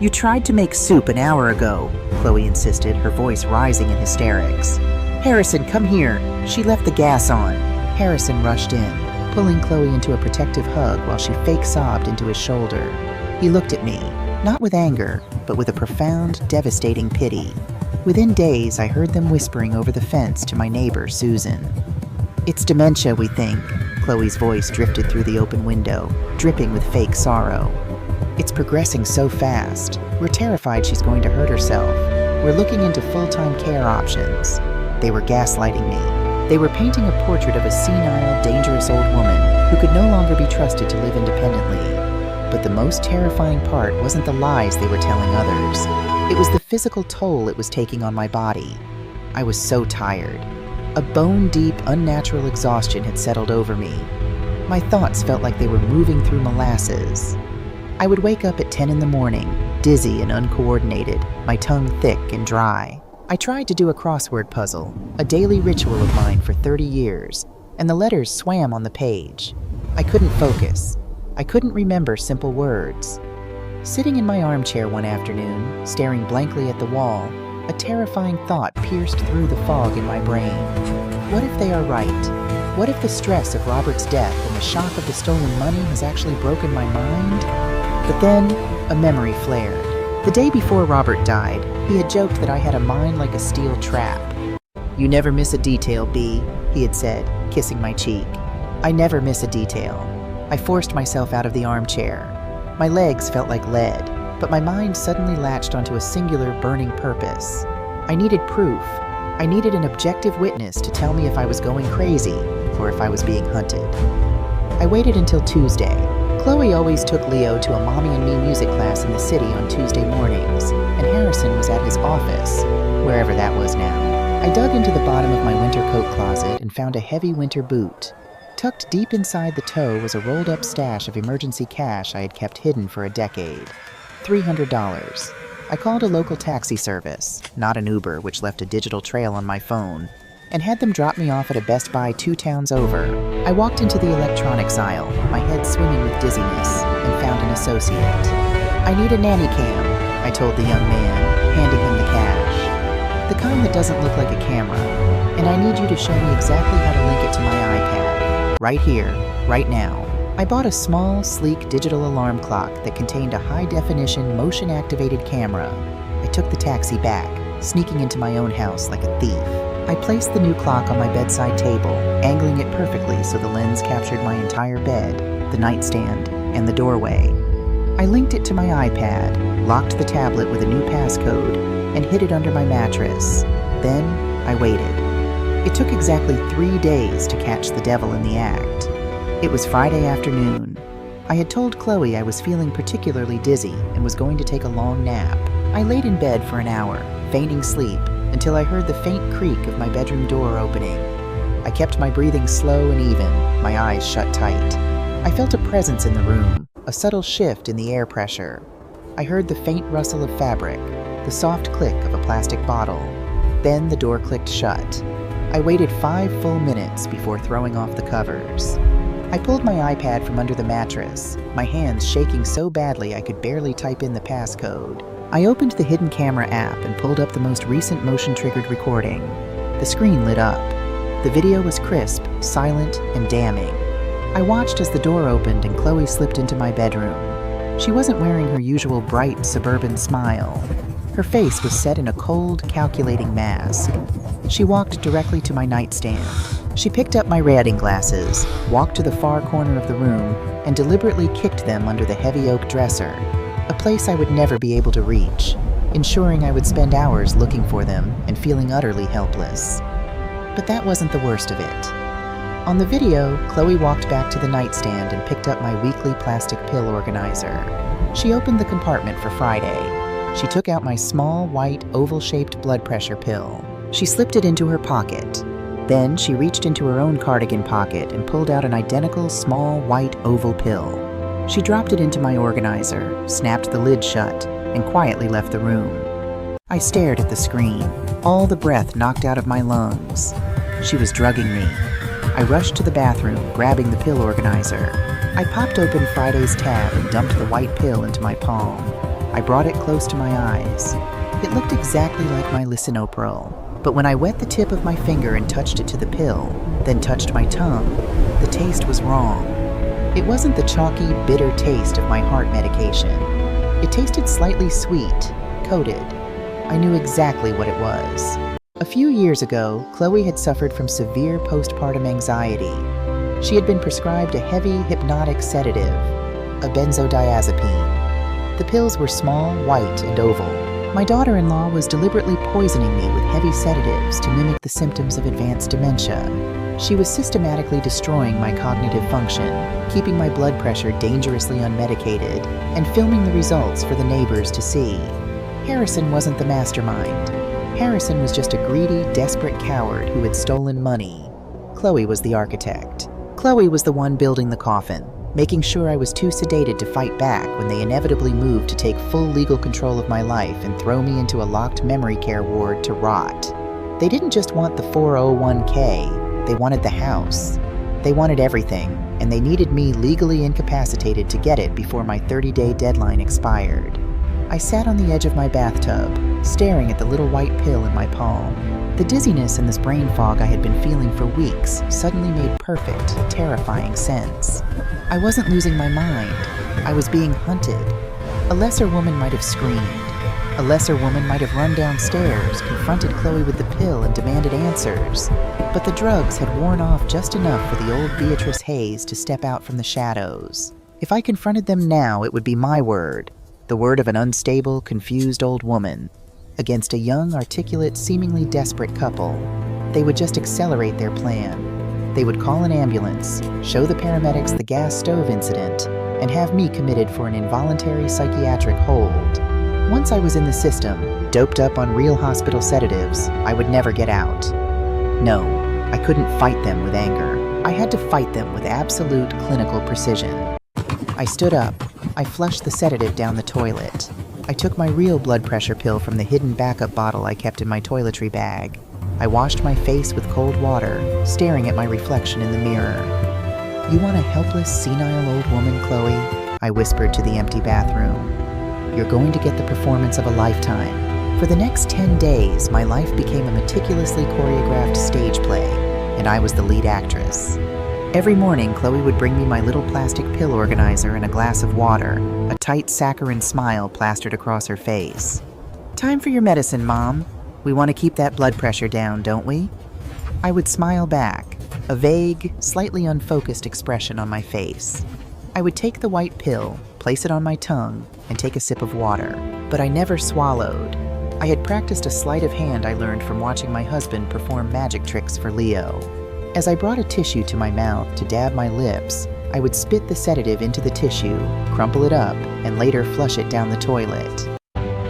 Speaker 1: You tried to make soup an hour ago, Chloe insisted, her voice rising in hysterics. Harrison, come here. She left the gas on. Harrison rushed in, pulling Chloe into a protective hug while she fake sobbed into his shoulder. He looked at me, not with anger, but with a profound, devastating pity. Within days, I heard them whispering over the fence to my neighbor, Susan. "It's dementia, we think." Chloe's voice drifted through the open window, dripping with fake sorrow. "It's progressing so fast. We're terrified she's going to hurt herself. We're looking into full-time care options." They were gaslighting me. They were painting a portrait of a senile, dangerous old woman who could no longer be trusted to live independently. But the most terrifying part wasn't the lies they were telling others. It was the physical toll it was taking on my body. I was so tired. A bone-deep, unnatural exhaustion had settled over me. My thoughts felt like they were moving through molasses. I would wake up at 10 in the morning, dizzy and uncoordinated, my tongue thick and dry. I tried to do a crossword puzzle, a daily ritual of mine for 30 years, and the letters swam on the page. I couldn't focus. I couldn't remember simple words. Sitting in my armchair one afternoon, staring blankly at the wall, a terrifying thought pierced through the fog in my brain. What if they are right? What if the stress of Robert's death and the shock of the stolen money has actually broken my mind? But then, a memory flared. The day before Robert died, he had joked that I had a mind like a steel trap. "You never miss a detail, B," he had said, kissing my cheek. I never miss a detail. I forced myself out of the armchair. My legs felt like lead, but my mind suddenly latched onto a singular, burning purpose. I needed proof. I needed an objective witness to tell me if I was going crazy or if I was being hunted. I waited until Tuesday. Chloe always took Leo to a Mommy and Me music class in the city on Tuesday mornings, and Harrison was at his office, wherever that was now. I dug into the bottom of my winter coat closet and found a heavy winter boot. Tucked deep inside the toe was a rolled-up stash of emergency cash I had kept hidden for a decade. $300. I called a local taxi service, not an Uber, which left a digital trail on my phone, and had them drop me off at a Best Buy 2 towns over. I walked into the electronics aisle, my head swimming with dizziness, and found an associate. "I need a nanny cam," I told the young man, handing him the cash. "The kind that doesn't look like a camera, and I need you to show me exactly how to link it to my iPad. Right here, right now." I bought a small, sleek digital alarm clock that contained a high-definition, motion-activated camera. I took the taxi back, sneaking into my own house like a thief. I placed the new clock on my bedside table, angling it perfectly so the lens captured my entire bed, the nightstand, and the doorway. I linked it to my iPad, locked the tablet with a new passcode, and hid it under my mattress. Then I waited. It took exactly 3 days to catch the devil in the act. It was Friday afternoon. I had told Chloe I was feeling particularly dizzy and was going to take a long nap. I laid in bed for an hour, feigning sleep, until I heard the faint creak of my bedroom door opening. I kept my breathing slow and even, my eyes shut tight. I felt a presence in the room, a subtle shift in the air pressure. I heard the faint rustle of fabric, the soft click of a plastic bottle. Then the door clicked shut. I waited 5 full minutes before throwing off the covers. I pulled my iPad from under the mattress, my hands shaking so badly I could barely type in the passcode. I opened the hidden camera app and pulled up the most recent motion-triggered recording. The screen lit up. The video was crisp, silent, and damning. I watched as the door opened and Chloe slipped into my bedroom. She wasn't wearing her usual bright, suburban smile. Her face was set in a cold, calculating mask. She walked directly to my nightstand. She picked up my reading glasses, walked to the far corner of the room, and deliberately kicked them under the heavy oak dresser, a place I would never be able to reach, ensuring I would spend hours looking for them and feeling utterly helpless. But that wasn't the worst of it. On the video, Chloe walked back to the nightstand and picked up my weekly plastic pill organizer. She opened the compartment for Friday. She took out my small, white, oval-shaped blood pressure pill. She slipped it into her pocket. Then she reached into her own cardigan pocket and pulled out an identical, small, white, oval pill. She dropped it into my organizer, snapped the lid shut, and quietly left the room. I stared at the screen, all the breath knocked out of my lungs. She was drugging me. I rushed to the bathroom, grabbing the pill organizer. I popped open Friday's tab and dumped the white pill into my palm. I brought it close to my eyes. It looked exactly like my lisinopril, but when I wet the tip of my finger and touched it to the pill, then touched my tongue, the taste was wrong. It wasn't the chalky, bitter taste of my heart medication. It tasted slightly sweet, coated. I knew exactly what it was. A few years ago, Chloe had suffered from severe postpartum anxiety. She had been prescribed a heavy hypnotic sedative, a benzodiazepine. The pills were small, white, and oval. My daughter-in-law was deliberately poisoning me with heavy sedatives to mimic the symptoms of advanced dementia. She was systematically destroying my cognitive function, keeping my blood pressure dangerously unmedicated, and filming the results for the neighbors to see. Harrison wasn't the mastermind. Harrison was just a greedy, desperate coward who had stolen money. Chloe was the architect. Chloe was the one building the coffin, making sure I was too sedated to fight back when they inevitably moved to take full legal control of my life and throw me into a locked memory care ward to rot. They didn't just want the 401k, they wanted the house. They wanted everything, and they needed me legally incapacitated to get it before my 30-day deadline expired. I sat on the edge of my bathtub, staring at the little white pill in my palm. The dizziness and this brain fog I had been feeling for weeks suddenly made perfect, terrifying sense. I wasn't losing my mind. I was being hunted. A lesser woman might have screamed. A lesser woman might have run downstairs, confronted Chloe with the pill, and demanded answers. But the drugs had worn off just enough for the old Beatrice Hayes to step out from the shadows. If I confronted them now, it would be my word, the word of an unstable, confused old woman, against a young, articulate, seemingly desperate couple. They would just accelerate their plan. They would call an ambulance, show the paramedics the gas stove incident, and have me committed for an involuntary psychiatric hold. Once I was in the system, doped up on real hospital sedatives, I would never get out. No, I couldn't fight them with anger. I had to fight them with absolute clinical precision. I stood up. I flushed the sedative down the toilet. I took my real blood pressure pill from the hidden backup bottle I kept in my toiletry bag. I washed my face with cold water, staring at my reflection in the mirror. "You want a helpless, senile old woman, Chloe?" I whispered to the empty bathroom. "You're going to get the performance of a lifetime." For the next 10 days, my life became a meticulously choreographed stage play, and I was the lead actress. Every morning, Chloe would bring me my little plastic pill organizer and a glass of water, a tight saccharine smile plastered across her face. "Time for your medicine, Mom. We want to keep that blood pressure down, don't we?" I would smile back, a vague, slightly unfocused expression on my face. I would take the white pill, place it on my tongue, and take a sip of water. But I never swallowed. I had practiced a sleight of hand I learned from watching my husband perform magic tricks for Leo. As I brought a tissue to my mouth to dab my lips, I would spit the sedative into the tissue, crumple it up, and later flush it down the toilet.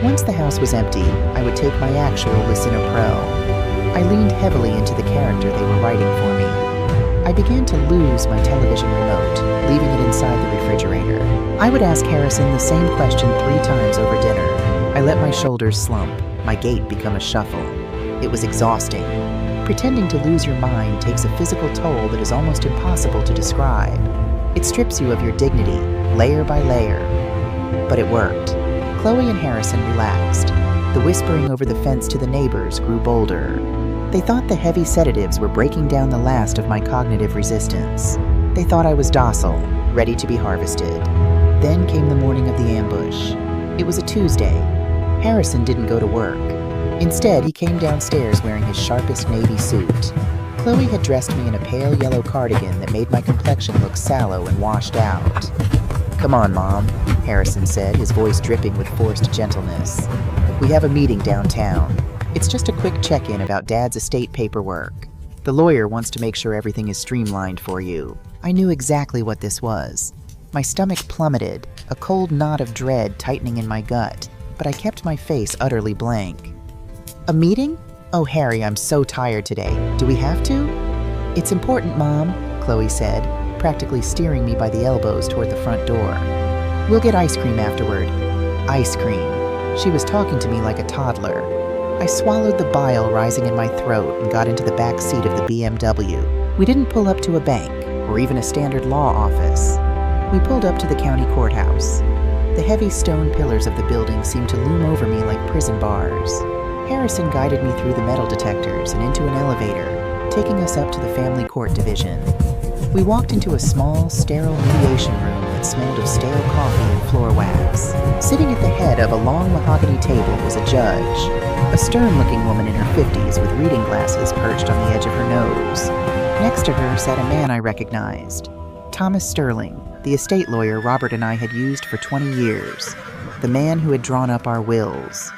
Speaker 1: Once the house was empty, I would take my actual Listener Pro. I leaned heavily into the character they were writing for me. I began to lose my television remote, leaving it inside the refrigerator. I would ask Harrison the same question 3 times over dinner. I let my shoulders slump, my gait become a shuffle. It was exhausting. Pretending to lose your mind takes a physical toll that is almost impossible to describe. It strips you of your dignity, layer by layer. But it worked. Chloe and Harrison relaxed. The whispering over the fence to the neighbors grew bolder. They thought the heavy sedatives were breaking down the last of my cognitive resistance. They thought I was docile, ready to be harvested. Then came the morning of the ambush. It was a Tuesday. Harrison didn't go to work. Instead, he came downstairs wearing his sharpest navy suit. Chloe had dressed me in a pale yellow cardigan that made my complexion look sallow and washed out. "Come on, Mom," Harrison said, his voice dripping with forced gentleness. "We have a meeting downtown. It's just a quick check-in about Dad's estate paperwork. The lawyer wants to make sure everything is streamlined for you." I knew exactly what this was. My stomach plummeted, a cold knot of dread tightening in my gut, but I kept my face utterly blank. "A meeting? Oh, Harry, I'm so tired today. Do we have to?" "It's important, Mom," Chloe said, practically steering me by the elbows toward the front door. "We'll get ice cream afterward." Ice cream. She was talking to me like a toddler. I swallowed the bile rising in my throat and got into the back seat of the BMW. We didn't pull up to a bank or even a standard law office. We pulled up to the county courthouse. The heavy stone pillars of the building seemed to loom over me like prison bars. Harrison guided me through the metal detectors and into an elevator, taking us up to the family court division. We walked into a small, sterile mediation room with that smelled of stale coffee and floor wax. Sitting at the head of a long mahogany table was a judge, a stern-looking woman in her 50s with reading glasses perched on the edge of her nose. Next to her sat a man I recognized, Thomas Sterling, the estate lawyer Robert and I had used for 20 years, the man who had drawn up our wills.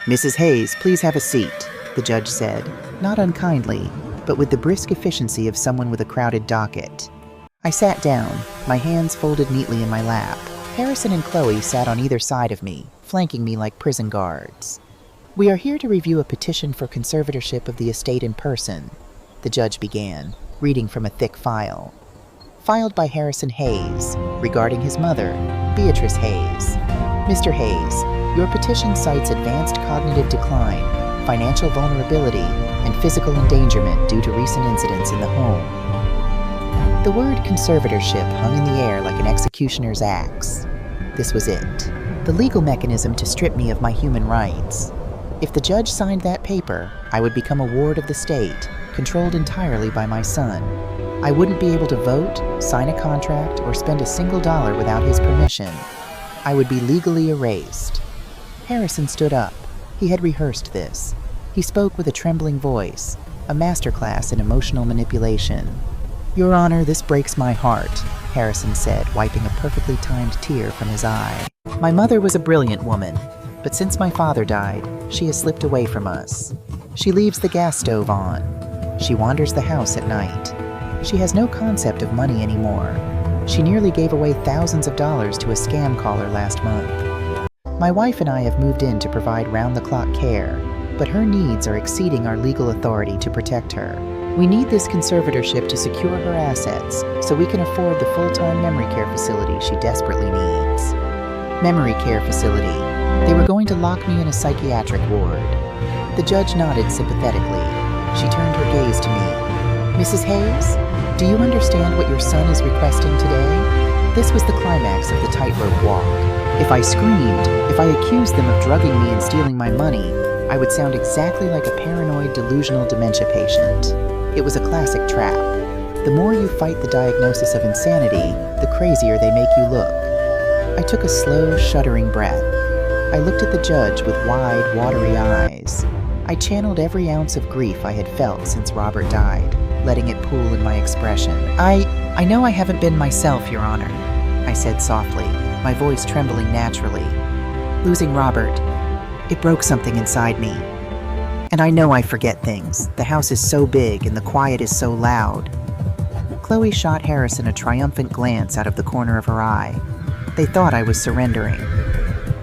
Speaker 1: "Mrs. Hayes, please have a seat," the judge said, not unkindly, but with the brisk efficiency of someone with a crowded docket. I sat down, my hands folded neatly in my lap. Harrison and Chloe sat on either side of me, flanking me like prison guards. "We are here to review a petition for conservatorship of the estate in person," the judge began, reading from a thick file. "Filed by Harrison Hayes, regarding his mother, Beatrice Hayes. Mr. Hayes, your petition cites advanced cognitive decline, financial vulnerability, and physical endangerment due to recent incidents in the home." The word conservatorship hung in the air like an executioner's axe. This was it, the legal mechanism to strip me of my human rights. If the judge signed that paper, I would become a ward of the state, controlled entirely by my son. I wouldn't be able to vote, sign a contract, or spend a single dollar without his permission. I would be legally erased. Harrison stood up. He had rehearsed this. He spoke with a trembling voice, a masterclass in emotional manipulation. "Your Honor, this breaks my heart," Harrison said, wiping a perfectly timed tear from his eye. "My mother was a brilliant woman, but since my father died, she has slipped away from us. She leaves the gas stove on. She wanders the house at night. She has no concept of money anymore. She nearly gave away thousands of dollars to a scam caller last month. My wife and I have moved in to provide round-the-clock care, but her needs are exceeding our legal authority to protect her. We need this conservatorship to secure her assets so we can afford the full-time memory care facility she desperately needs." Memory care facility. They were going to lock me in a psychiatric ward. The judge nodded sympathetically. She turned her gaze to me. "Mrs. Hayes, do you understand what your son is requesting today?" This was the climax of the tightrope walk. If I screamed, if I accused them of drugging me and stealing my money, I would sound exactly like a paranoid, delusional dementia patient. It was a classic trap. The more you fight the diagnosis of insanity, the crazier they make you look. I took a slow, shuddering breath. I looked at the judge with wide, watery eyes. I channeled every ounce of grief I had felt since Robert died, letting it pool in my expression. I know I haven't been myself, Your Honor," I said softly, my voice trembling naturally. "Losing Robert, it broke something inside me. And I know I forget things. The house is so big and the quiet is so loud." Chloe shot Harrison a triumphant glance out of the corner of her eye. They thought I was surrendering.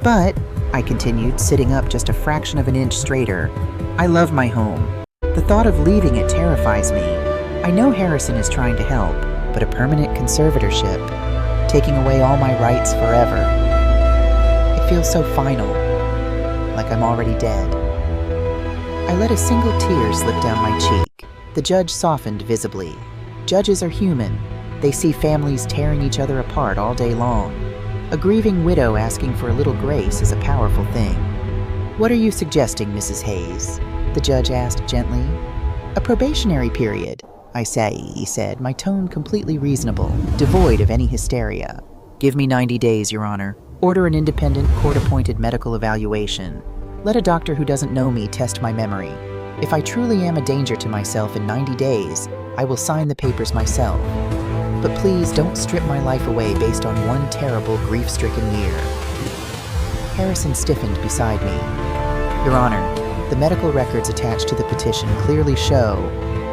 Speaker 1: "But," I continued, sitting up just a fraction of an inch straighter, "I love my home. The thought of leaving it terrifies me. I know Harrison is trying to help, but a permanent conservatorship, taking away all my rights forever. It feels so final, like I'm already dead." I let a single tear slip down my cheek. The judge softened visibly. Judges are human. They see families tearing each other apart all day long. A grieving widow asking for a little grace is a powerful thing. "What are you suggesting, Mrs. Hayes?" the judge asked gently. "A probationary period," I said, my tone completely reasonable, devoid of any hysteria. "Give me 90 days, Your Honor. Order an independent, court-appointed medical evaluation. Let a doctor who doesn't know me test my memory. If I truly am a danger to myself in 90 days, I will sign the papers myself. But please don't strip my life away based on one terrible, grief-stricken year." Harrison stiffened beside me. "Your Honor, the medical records attached to the petition clearly show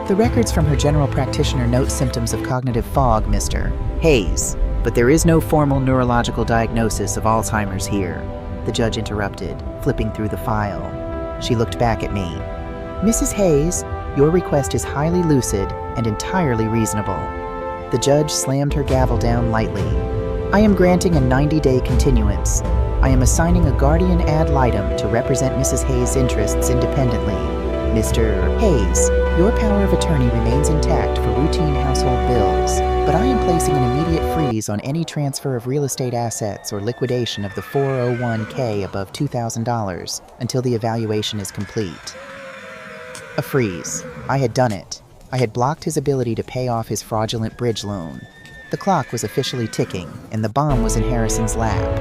Speaker 1: the records from her general practitioner note symptoms of cognitive fog, Mr. Hayes, but there is no formal neurological diagnosis of Alzheimer's here," the judge interrupted, flipping through the file. She looked back at me. "Mrs. Hayes, your request is highly lucid and entirely reasonable." The judge slammed her gavel down lightly. "I am granting a 90-day continuance. I am assigning a guardian ad litem to represent Mrs. Hayes' interests independently. Mr. Hayes, your power of attorney remains intact for routine household bills, but I am placing an immediate freeze on any transfer of real estate assets or liquidation of the 401k above $2,000 until the evaluation is complete." A freeze. I had done it. I had blocked his ability to pay off his fraudulent bridge loan. The clock was officially ticking, and the bomb was in Harrison's lap.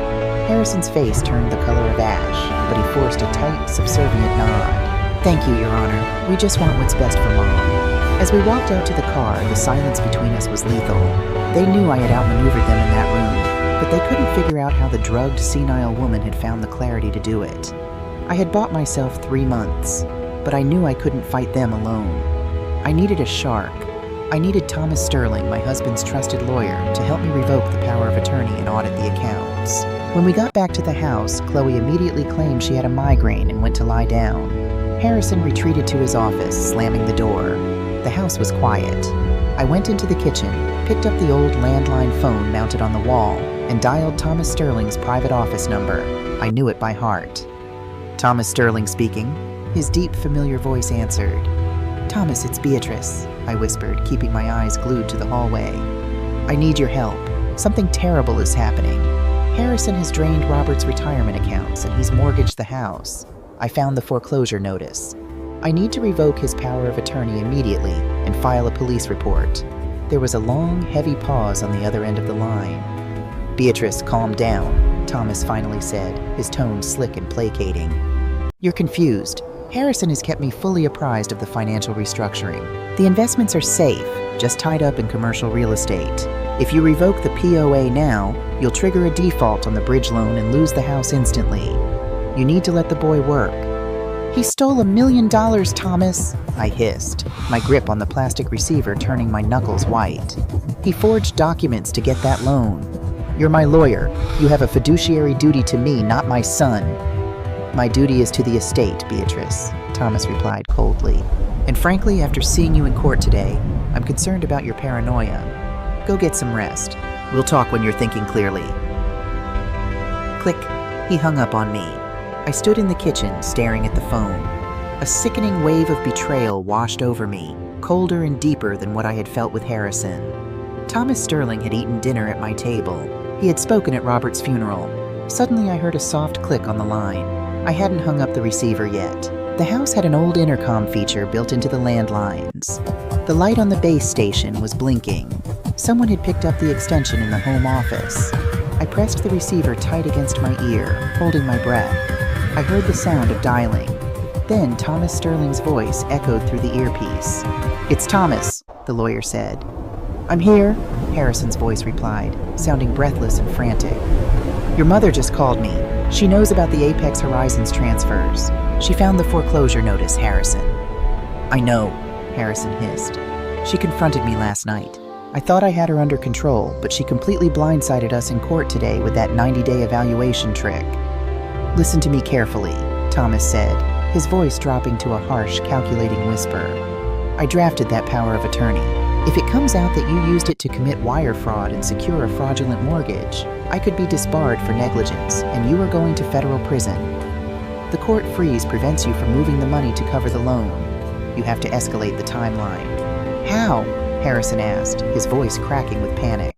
Speaker 1: Harrison's face turned the color of ash, but he forced a tight, subservient nod. "Thank you, Your Honor. We just want what's best for Mom." As we walked out to the car, the silence between us was lethal. They knew I had outmaneuvered them in that room, but they couldn't figure out how the drugged, senile woman had found the clarity to do it. I had bought myself 3 months, but I knew I couldn't fight them alone. I needed a shark. I needed Thomas Sterling, my husband's trusted lawyer, to help me revoke the power of attorney and audit the accounts. When we got back to the house, Chloe immediately claimed she had a migraine and went to lie down. Harrison retreated to his office, slamming the door. The house was quiet. I went into the kitchen, picked up the old landline phone mounted on the wall, and dialed Thomas Sterling's private office number. I knew it by heart. "Thomas Sterling speaking." His deep, familiar voice answered. "Thomas, it's Beatrice," I whispered, keeping my eyes glued to the hallway. "I need your help. Something terrible is happening. Harrison has drained Robert's retirement accounts, and he's mortgaged the house. I found the foreclosure notice. I need to revoke his power of attorney immediately and file a police report." There was a long, heavy pause on the other end of the line. "Beatrice, calm down," Thomas finally said, his tone slick and placating. "You're confused. Harrison has kept me fully apprised of the financial restructuring. The investments are safe, just tied up in commercial real estate. If you revoke the POA now, you'll trigger a default on the bridge loan and lose the house instantly. You need to let the boy work." "He stole $1 million, Thomas," I hissed, my grip on the plastic receiver turning my knuckles white. "He forged documents to get that loan. You're my lawyer. You have a fiduciary duty to me, not my son." "My duty is to the estate, Beatrice," Thomas replied coldly. "And frankly, after seeing you in court today, I'm concerned about your paranoia. Go get some rest. We'll talk when you're thinking clearly." Click. He hung up on me. I stood in the kitchen, staring at the phone. A sickening wave of betrayal washed over me, colder and deeper than what I had felt with Harrison. Thomas Sterling had eaten dinner at my table. He had spoken at Robert's funeral. Suddenly I heard a soft click on the line. I hadn't hung up the receiver yet. The house had an old intercom feature built into the landlines. The light on the base station was blinking. Someone had picked up the extension in the home office. I pressed the receiver tight against my ear, holding my breath. I heard the sound of dialing. Then Thomas Sterling's voice echoed through the earpiece. "It's Thomas," the lawyer said. "I'm here," Harrison's voice replied, sounding breathless and frantic. "Your mother just called me. She knows about the Apex Horizons transfers. She found the foreclosure notice, Harrison." "I know," Harrison hissed. "She confronted me last night. I thought I had her under control, but she completely blindsided us in court today with that 90-day evaluation trick." "Listen to me carefully," Thomas said, his voice dropping to a harsh, calculating whisper. "I drafted that power of attorney. If it comes out that you used it to commit wire fraud and secure a fraudulent mortgage, I could be disbarred for negligence, and you are going to federal prison. The court freeze prevents you from moving the money to cover the loan. You have to escalate the timeline." "How?" Harrison asked, his voice cracking with panic.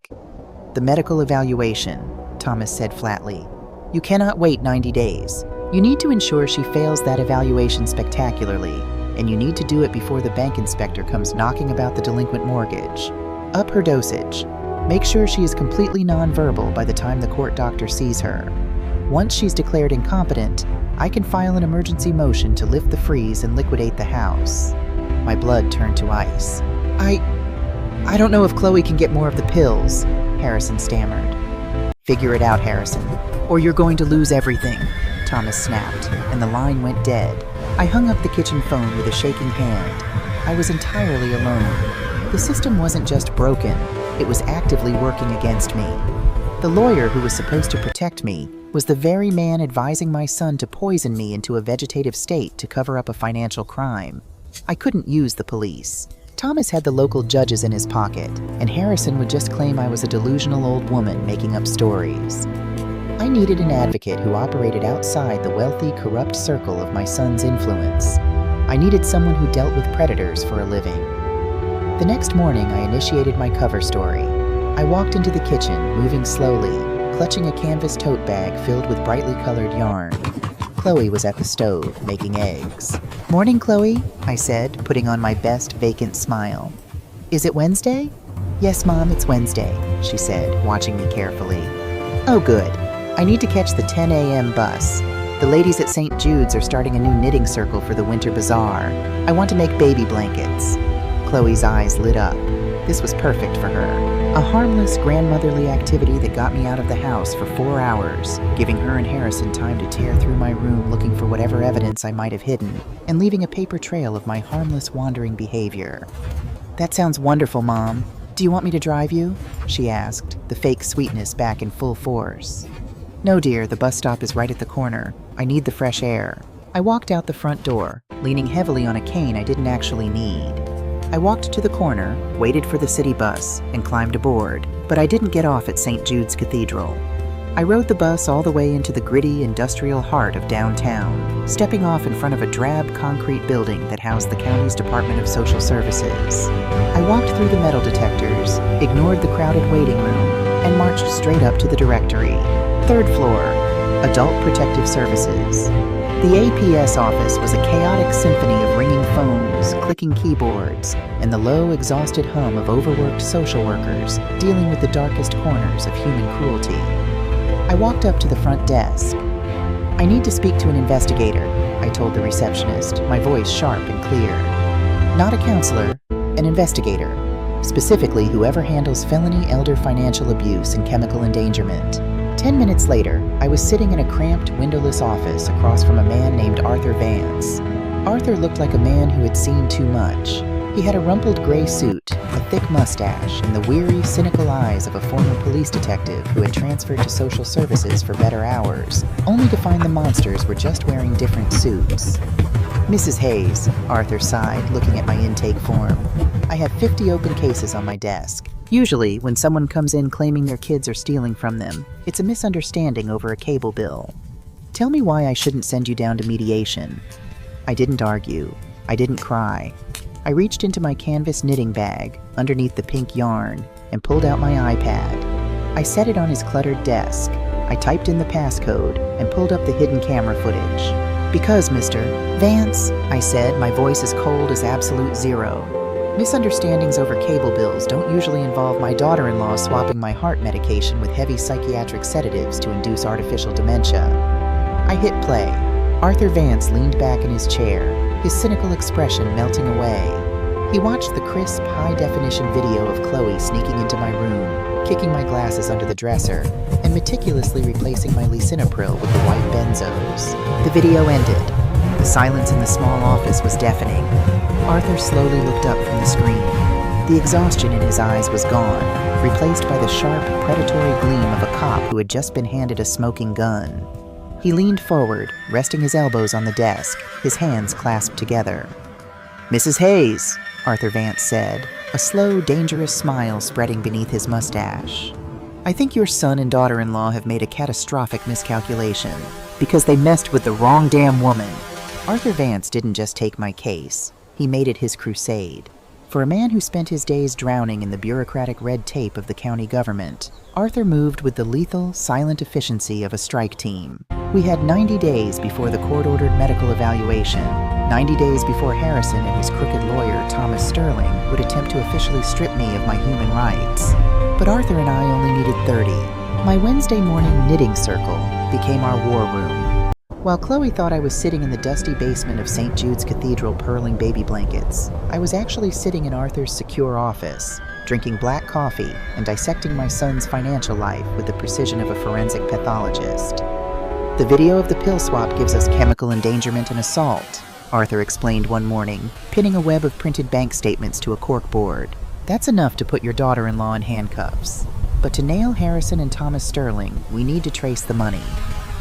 Speaker 1: "The medical evaluation," Thomas said flatly. "You cannot wait 90 days. You need to ensure she fails that evaluation spectacularly, and you need to do it before the bank inspector comes knocking about the delinquent mortgage. Up her dosage. Make sure she is completely nonverbal by the time the court doctor sees her. Once she's declared incompetent, I can file an emergency motion to lift the freeze and liquidate the house." My blood turned to ice. I don't know if Chloe can get more of the pills," Harrison stammered. "Figure it out, Harrison, or you're going to lose everything," Thomas snapped, and the line went dead. I hung up the kitchen phone with a shaking hand. I was entirely alone. The system wasn't just broken, it was actively working against me. The lawyer who was supposed to protect me was the very man advising my son to poison me into a vegetative state to cover up a financial crime. I couldn't use the police. Thomas had the local judges in his pocket, and Harrison would just claim I was a delusional old woman making up stories. I needed an advocate who operated outside the wealthy, corrupt circle of my son's influence. I needed someone who dealt with predators for a living. The next morning, I initiated my cover story. I walked into the kitchen, moving slowly, clutching a canvas tote bag filled with brightly colored yarn. Chloe was at the stove, making eggs. "Morning, Chloe," I said, putting on my best vacant smile. "Is it Wednesday?" "Yes, Mom, it's Wednesday," she said, watching me carefully. "Oh, good. I need to catch the 10 a.m. bus. The ladies at St. Jude's are starting a new knitting circle for the winter bazaar. I want to make baby blankets." Chloe's eyes lit up. This was perfect for her. A harmless, grandmotherly activity that got me out of the house for 4 hours, giving her and Harrison time to tear through my room looking for whatever evidence I might have hidden, and leaving a paper trail of my harmless wandering behavior. "That sounds wonderful, Mom. Do you want me to drive you?" she asked, the fake sweetness back in full force. "No, dear, the bus stop is right at the corner. I need the fresh air." I walked out the front door, leaning heavily on a cane I didn't actually need. I walked to the corner, waited for the city bus, and climbed aboard, but I didn't get off at St. Jude's Cathedral. I rode the bus all the way into the gritty, industrial heart of downtown, stepping off in front of a drab concrete building that housed the county's Department of Social Services. I walked through the metal detectors, ignored the crowded waiting room, and marched straight up to the directory. 3rd floor, Adult Protective Services. The APS office was a chaotic symphony of ringing phones, clicking keyboards, and the low, exhausted hum of overworked social workers dealing with the darkest corners of human cruelty. I walked up to the front desk. "I need to speak to an investigator," I told the receptionist, my voice sharp and clear. "Not a counselor, an investigator. Specifically, whoever handles felony elder financial abuse and chemical endangerment." 10 minutes later, I was sitting in a cramped, windowless office across from a man named Arthur Vance. Arthur looked like a man who had seen too much. He had a rumpled gray suit, a thick mustache, and the weary, cynical eyes of a former police detective who had transferred to social services for better hours, only to find the monsters were just wearing different suits. "Mrs. Hayes," Arthur sighed, looking at my intake form. "I have 50 open cases on my desk. Usually, when someone comes in claiming their kids are stealing from them, it's a misunderstanding over a cable bill. Tell me why I shouldn't send you down to mediation." I didn't argue. I didn't cry. I reached into my canvas knitting bag, underneath the pink yarn, and pulled out my iPad. I set it on his cluttered desk. I typed in the passcode and pulled up the hidden camera footage. "Because, Mr. Vance," I said, my voice as cold as absolute zero, "misunderstandings over cable bills don't usually involve my daughter-in-law swapping my heart medication with heavy psychiatric sedatives to induce artificial dementia." I hit play. Arthur Vance leaned back in his chair, his cynical expression melting away. He watched the crisp, high-definition video of Chloe sneaking into my room, kicking my glasses under the dresser, and meticulously replacing my lisinopril with the white benzos. The video ended. The silence in the small office was deafening. Arthur slowly looked up from the screen. The exhaustion in his eyes was gone, replaced by the sharp, predatory gleam of a cop who had just been handed a smoking gun. He leaned forward, resting his elbows on the desk, his hands clasped together. "Mrs. Hayes," Arthur Vance said, a slow, dangerous smile spreading beneath his mustache. "I think your son and daughter-in-law have made a catastrophic miscalculation, because they messed with the wrong damn woman." Arthur Vance didn't just take my case. He made it his crusade. For a man who spent his days drowning in the bureaucratic red tape of the county government, Arthur moved with the lethal, silent efficiency of a strike team. We had 90 days before the court-ordered medical evaluation, 90 days before Harrison and his crooked lawyer, Thomas Sterling, would attempt to officially strip me of my human rights. But Arthur and I only needed 30. My Wednesday morning knitting circle became our war room. While Chloe thought I was sitting in the dusty basement of St. Jude's Cathedral purling baby blankets, I was actually sitting in Arthur's secure office, drinking black coffee and dissecting my son's financial life with the precision of a forensic pathologist. "The video of the pill swap gives us chemical endangerment and assault," Arthur explained one morning, pinning a web of printed bank statements to a corkboard. "That's enough to put your daughter-in-law in handcuffs. But to nail Harrison and Thomas Sterling, we need to trace the money.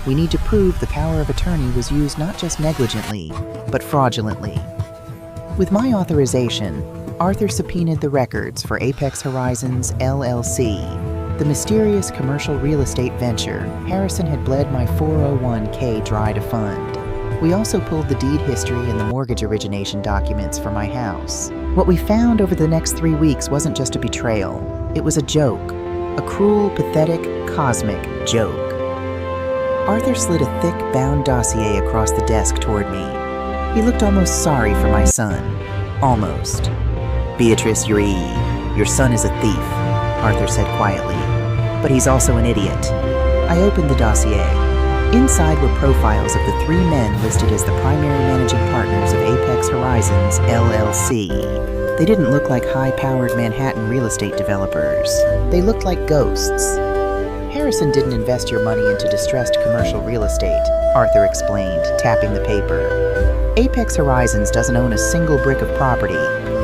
Speaker 1: We need to prove the power of attorney was used not just negligently, but fraudulently." With my authorization, Arthur subpoenaed the records for Apex Horizons LLC, the mysterious commercial real estate venture Harrison had bled my 401k dry to fund. We also pulled the deed history and the mortgage origination documents for my house. What we found over the next 3 weeks wasn't just a betrayal. It was a joke. A cruel, pathetic, cosmic joke. Arthur slid a thick, bound dossier across the desk toward me. He looked almost sorry for my son. Almost. "Beatrice Urey," Your son is a thief, Arthur said quietly. But he's also an idiot. I opened the dossier. Inside were profiles of the 3 men listed as the primary managing partners of Apex Horizons, LLC. They didn't look like high-powered Manhattan real estate developers. They looked like ghosts. Harrison didn't invest your money into distressed commercial real estate, Arthur explained, tapping the paper. Apex Horizons doesn't own a single brick of property.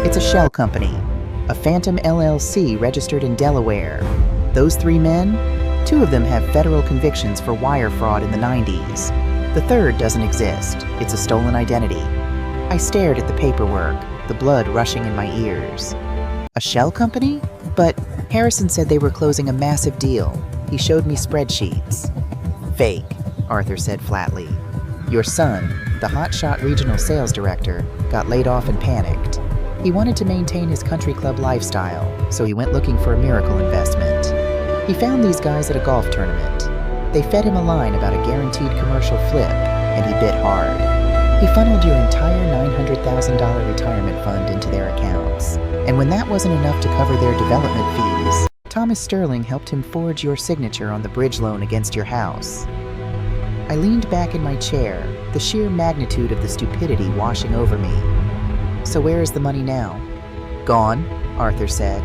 Speaker 1: It's a shell company, a phantom LLC registered in Delaware. Those 3 men? 2 of them have federal convictions for wire fraud in the 90s. The third doesn't exist. It's a stolen identity. I stared at the paperwork, the blood rushing in my ears. A shell company? But Harrison said they were closing a massive deal. He showed me spreadsheets. Fake, Arthur said flatly. Your son, the hotshot regional sales director, got laid off and panicked. He wanted to maintain his country club lifestyle, so he went looking for a miracle investment. He found these guys at a golf tournament. They fed him a line about a guaranteed commercial flip, and he bit hard. He funneled your entire $900,000 retirement fund into their accounts. And when that wasn't enough to cover their development fees, Thomas Sterling helped him forge your signature on the bridge loan against your house. I leaned back in my chair, the sheer magnitude of the stupidity washing over me. So where is the money now? Gone, Arthur said.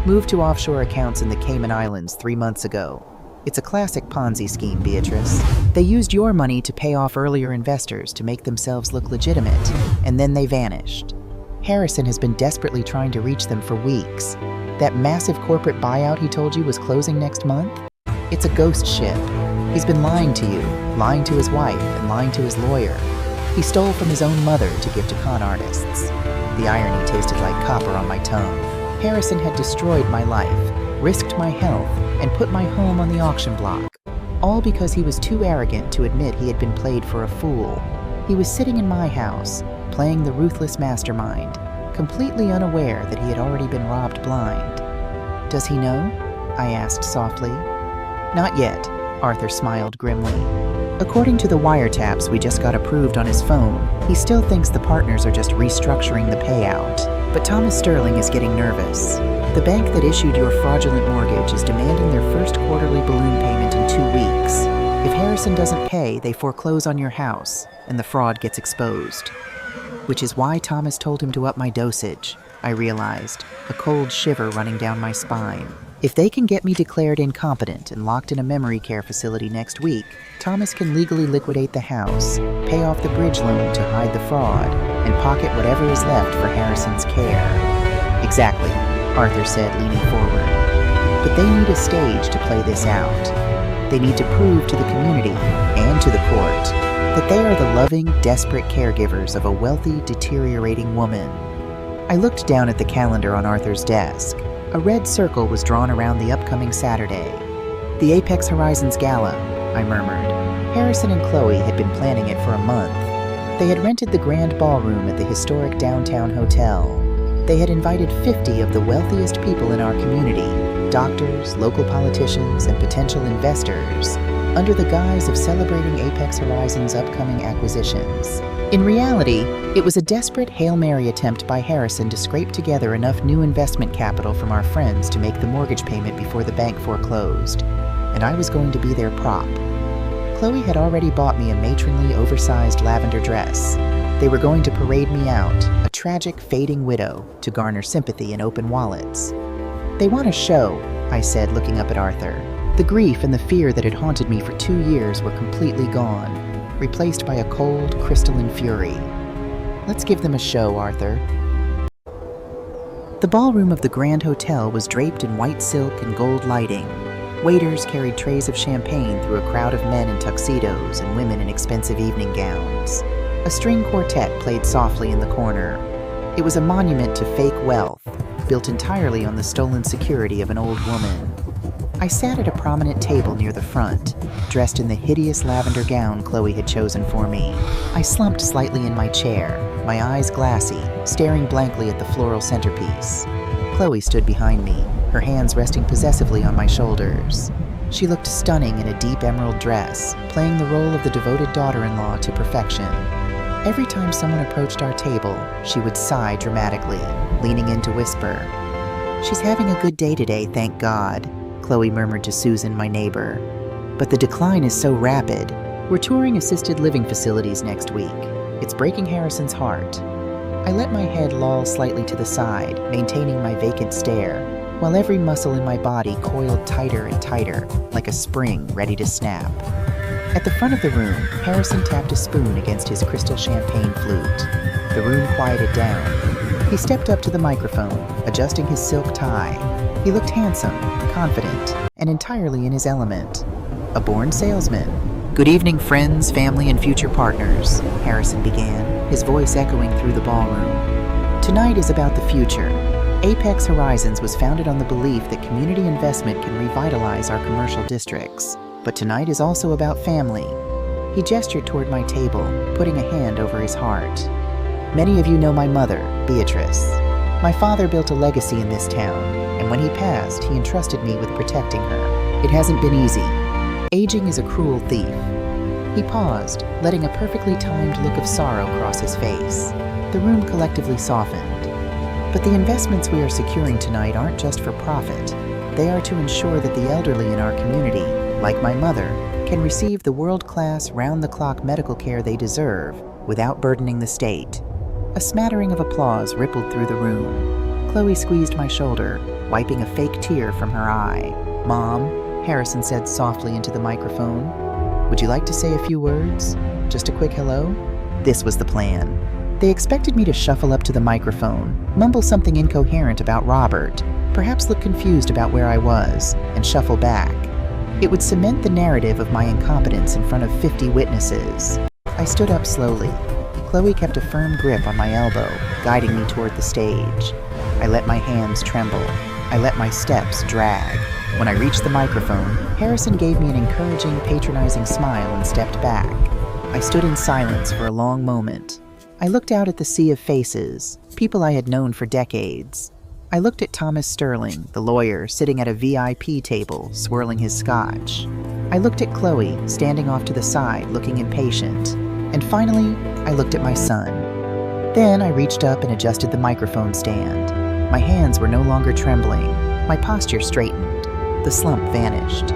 Speaker 1: Moved to offshore accounts in the Cayman Islands 3 months ago. It's a classic Ponzi scheme, Beatrice. They used your money to pay off earlier investors to make themselves look legitimate, and then they vanished. Harrison has been desperately trying to reach them for weeks. That massive corporate buyout he told you was closing next month? It's a ghost ship. He's been lying to you, lying to his wife, and lying to his lawyer. He stole from his own mother to give to con artists. The irony tasted like copper on my tongue. Harrison had destroyed my life, risked my health, and put my home on the auction block. All because he was too arrogant to admit he had been played for a fool. He was sitting in my house, playing the ruthless mastermind, completely unaware that he had already been robbed blind. Does he know? I asked softly. Not yet, Arthur smiled grimly. According to the wiretaps we just got approved on his phone, he still thinks the partners are just restructuring the payout. But Thomas Sterling is getting nervous. The bank that issued your fraudulent mortgage is demanding their first quarterly balloon payment in 2 weeks. If Harrison doesn't pay, they foreclose on your house, and the fraud gets exposed. Which is why Thomas told him to up my dosage, I realized, a cold shiver running down my spine. If they can get me declared incompetent and locked in a memory care facility next week, Thomas can legally liquidate the house, pay off the bridge loan to hide the fraud, and pocket whatever is left for Harrison's care. Exactly, Arthur said, leaning forward. But they need a stage to play this out. They need to prove to the community and to the court that they are the loving, desperate caregivers of a wealthy, deteriorating woman. I looked down at the calendar on Arthur's desk. A red circle was drawn around the upcoming Saturday. The Apex Horizons Gala, I murmured. Harrison and Chloe had been planning it for a month. They had rented the grand ballroom at the historic downtown hotel. They had invited 50 of the wealthiest people in our community, doctors, local politicians, and potential investors, under the guise of celebrating Apex Horizons' upcoming acquisitions. In reality, it was a desperate Hail Mary attempt by Harrison to scrape together enough new investment capital from our friends to make the mortgage payment before the bank foreclosed, and I was going to be their prop. Chloe had already bought me a matronly, oversized lavender dress. They were going to parade me out, a tragic, fading widow, to garner sympathy and open wallets. They want a show, I said, looking up at Arthur. The grief and the fear that had haunted me for 2 years were completely gone, replaced by a cold, crystalline fury. Let's give them a show, Arthur. The ballroom of the Grand Hotel was draped in white silk and gold lighting. Waiters carried trays of champagne through a crowd of men in tuxedos and women in expensive evening gowns. A string quartet played softly in the corner. It was a monument to fake wealth, built entirely on the stolen security of an old woman. I sat at a prominent table near the front, dressed in the hideous lavender gown Chloe had chosen for me. I slumped slightly in my chair, my eyes glassy, staring blankly at the floral centerpiece. Chloe stood behind me, her hands resting possessively on my shoulders. She looked stunning in a deep emerald dress, playing the role of the devoted daughter-in-law to perfection. Every time someone approached our table, she would sigh dramatically, leaning in to whisper, She's having a good day today, thank God, Chloe murmured to Susan, my neighbor. But the decline is so rapid. We're touring assisted living facilities next week. It's breaking Harrison's heart. I let my head loll slightly to the side, maintaining my vacant stare, while every muscle in my body coiled tighter and tighter, like a spring ready to snap. At the front of the room, Harrison tapped a spoon against his crystal champagne flute. The room quieted down. He stepped up to the microphone, adjusting his silk tie. He looked handsome, confident, and entirely in his element. A born salesman. "Good evening, friends, family, and future partners," Harrison began, his voice echoing through the ballroom. "Tonight is about the future. Apex Horizons was founded on the belief that community investment can revitalize our commercial districts. But tonight is also about family." He gestured toward my table, putting a hand over his heart. "Many of you know my mother, Beatrice. My father built a legacy in this town, and when he passed, he entrusted me with protecting her. It hasn't been easy. Aging is a cruel thief." He paused, letting a perfectly timed look of sorrow cross his face. The room collectively softened. "But the investments we are securing tonight aren't just for profit. They are to ensure that the elderly in our community, like my mother, can receive the world-class, round-the-clock medical care they deserve without burdening the state." A smattering of applause rippled through the room. Chloe squeezed my shoulder, wiping a fake tear from her eye. "Mom," Harrison said softly into the microphone, "would you like to say a few words? Just a quick hello?" This was the plan. They expected me to shuffle up to the microphone, mumble something incoherent about Robert, perhaps look confused about where I was, and shuffle back. It would cement the narrative of my incompetence in front of 50 witnesses. I stood up slowly. Chloe kept a firm grip on my elbow, guiding me toward the stage. I let my hands tremble. I let my steps drag. When I reached the microphone, Harrison gave me an encouraging, patronizing smile and stepped back. I stood in silence for a long moment. I looked out at the sea of faces, people I had known for decades. I looked at Thomas Sterling, the lawyer, sitting at a VIP table, swirling his scotch. I looked at Chloe, standing off to the side, looking impatient. And finally, I looked at my son. Then I reached up and adjusted the microphone stand. My hands were no longer trembling. My posture straightened. The slump vanished.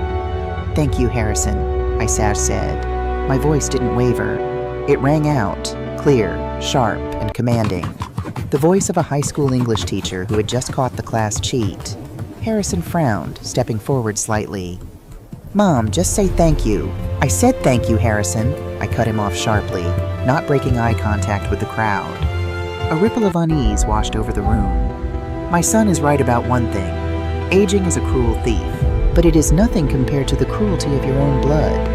Speaker 1: "Thank you, Harrison," I said. My voice didn't waver. It rang out, clear, sharp, and commanding. The voice of a high school English teacher who had just caught the class cheat. Harrison frowned, stepping forward slightly. "Mom, just say thank you." "I said thank you, Harrison," I cut him off sharply, not breaking eye contact with the crowd. A ripple of unease washed over the room. "My son is right about one thing. Aging is a cruel thief, but it is nothing compared to the cruelty of your own blood."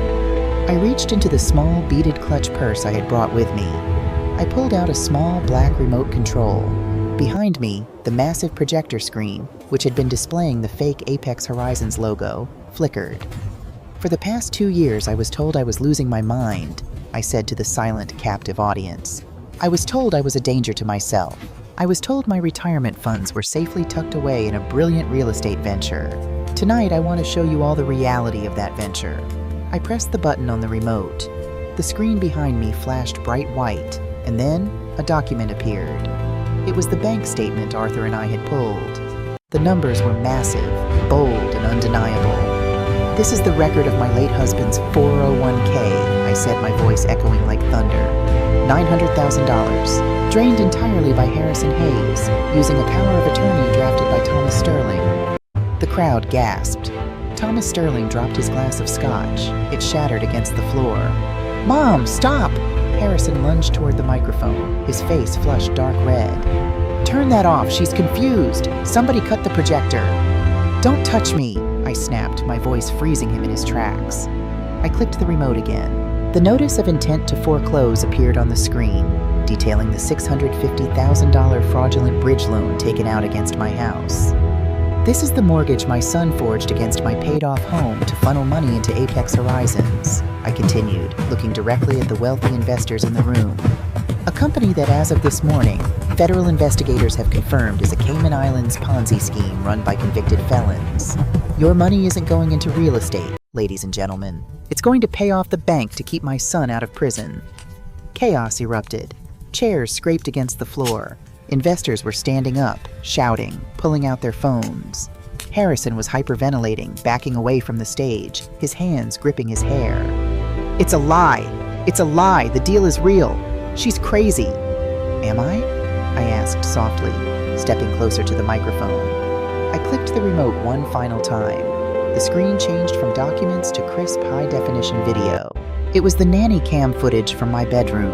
Speaker 1: I reached into the small beaded clutch purse I had brought with me. I pulled out a small black remote control. Behind me, the massive projector screen, which had been displaying the fake Apex Horizons logo, flickered. "For the past 2 years, I was told I was losing my mind," I said to the silent, captive audience. "I was told I was a danger to myself. I was told my retirement funds were safely tucked away in a brilliant real estate venture. Tonight, I want to show you all the reality of that venture." I pressed the button on the remote. The screen behind me flashed bright white, and then a document appeared. It was the bank statement Arthur and I had pulled. The numbers were massive, bold, and undeniable. "This is the record of my late husband's 401k, I said, my voice echoing like thunder. $900,000, drained entirely by Harrison Hayes, using a power of attorney drafted by Thomas Sterling. The crowd gasped. Thomas Sterling dropped his glass of scotch. It shattered against the floor. "Mom, stop!" Harrison lunged toward the microphone, his face flushed dark red. "Turn that off, she's confused. Somebody cut the projector." "Don't touch me," I snapped, my voice freezing him in his tracks. I clicked the remote again. The notice of intent to foreclose appeared on the screen, detailing the $650,000 fraudulent bridge loan taken out against my house. "This is the mortgage my son forged against my paid-off home to funnel money into Apex Horizons," I continued, looking directly at the wealthy investors in the room. "A company that, as of this morning, federal investigators have confirmed is a Cayman Islands Ponzi scheme run by convicted felons. Your money isn't going into real estate, ladies and gentlemen. It's going to pay off the bank to keep my son out of prison." Chaos erupted. Chairs scraped against the floor. Investors were standing up, shouting, pulling out their phones. Harrison was hyperventilating, backing away from the stage, his hands gripping his hair. "It's a lie! It's a lie! The deal is real! She's crazy!" "Am I?" I asked softly, stepping closer to the microphone. I clicked the remote one final time. The screen changed from documents to crisp, high-definition video. It was the nanny cam footage from my bedroom.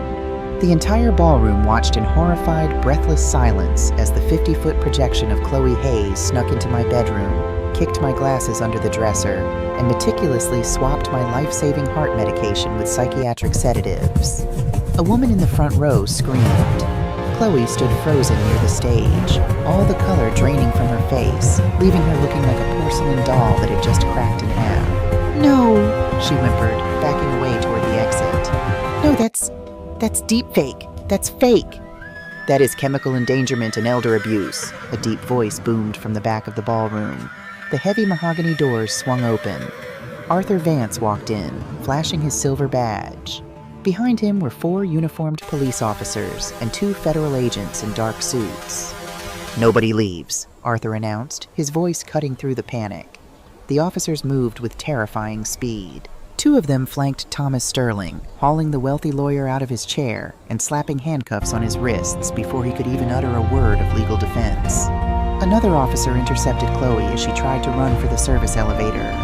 Speaker 1: The entire ballroom watched in horrified, breathless silence as the 50-foot projection of Chloe Hayes snuck into my bedroom, kicked my glasses under the dresser, and meticulously swapped my life-saving heart medication with psychiatric sedatives. A woman in the front row screamed. Chloe stood frozen near the stage, all the color draining from her face, leaving her looking like a porcelain doll that had just cracked in half. "No," she whimpered, backing away toward the exit. "No, that's deep fake. That's fake." "That is chemical endangerment and elder abuse," a deep voice boomed from the back of the ballroom. The heavy mahogany doors swung open. Arthur Vance walked in, flashing his silver badge. Behind him were 4 uniformed police officers and 2 federal agents in dark suits. "Nobody leaves," Arthur announced, his voice cutting through the panic. The officers moved with terrifying speed. 2 of them flanked Thomas Sterling, hauling the wealthy lawyer out of his chair and slapping handcuffs on his wrists before he could even utter a word of legal defense. Another officer intercepted Chloe as she tried to run for the service elevator.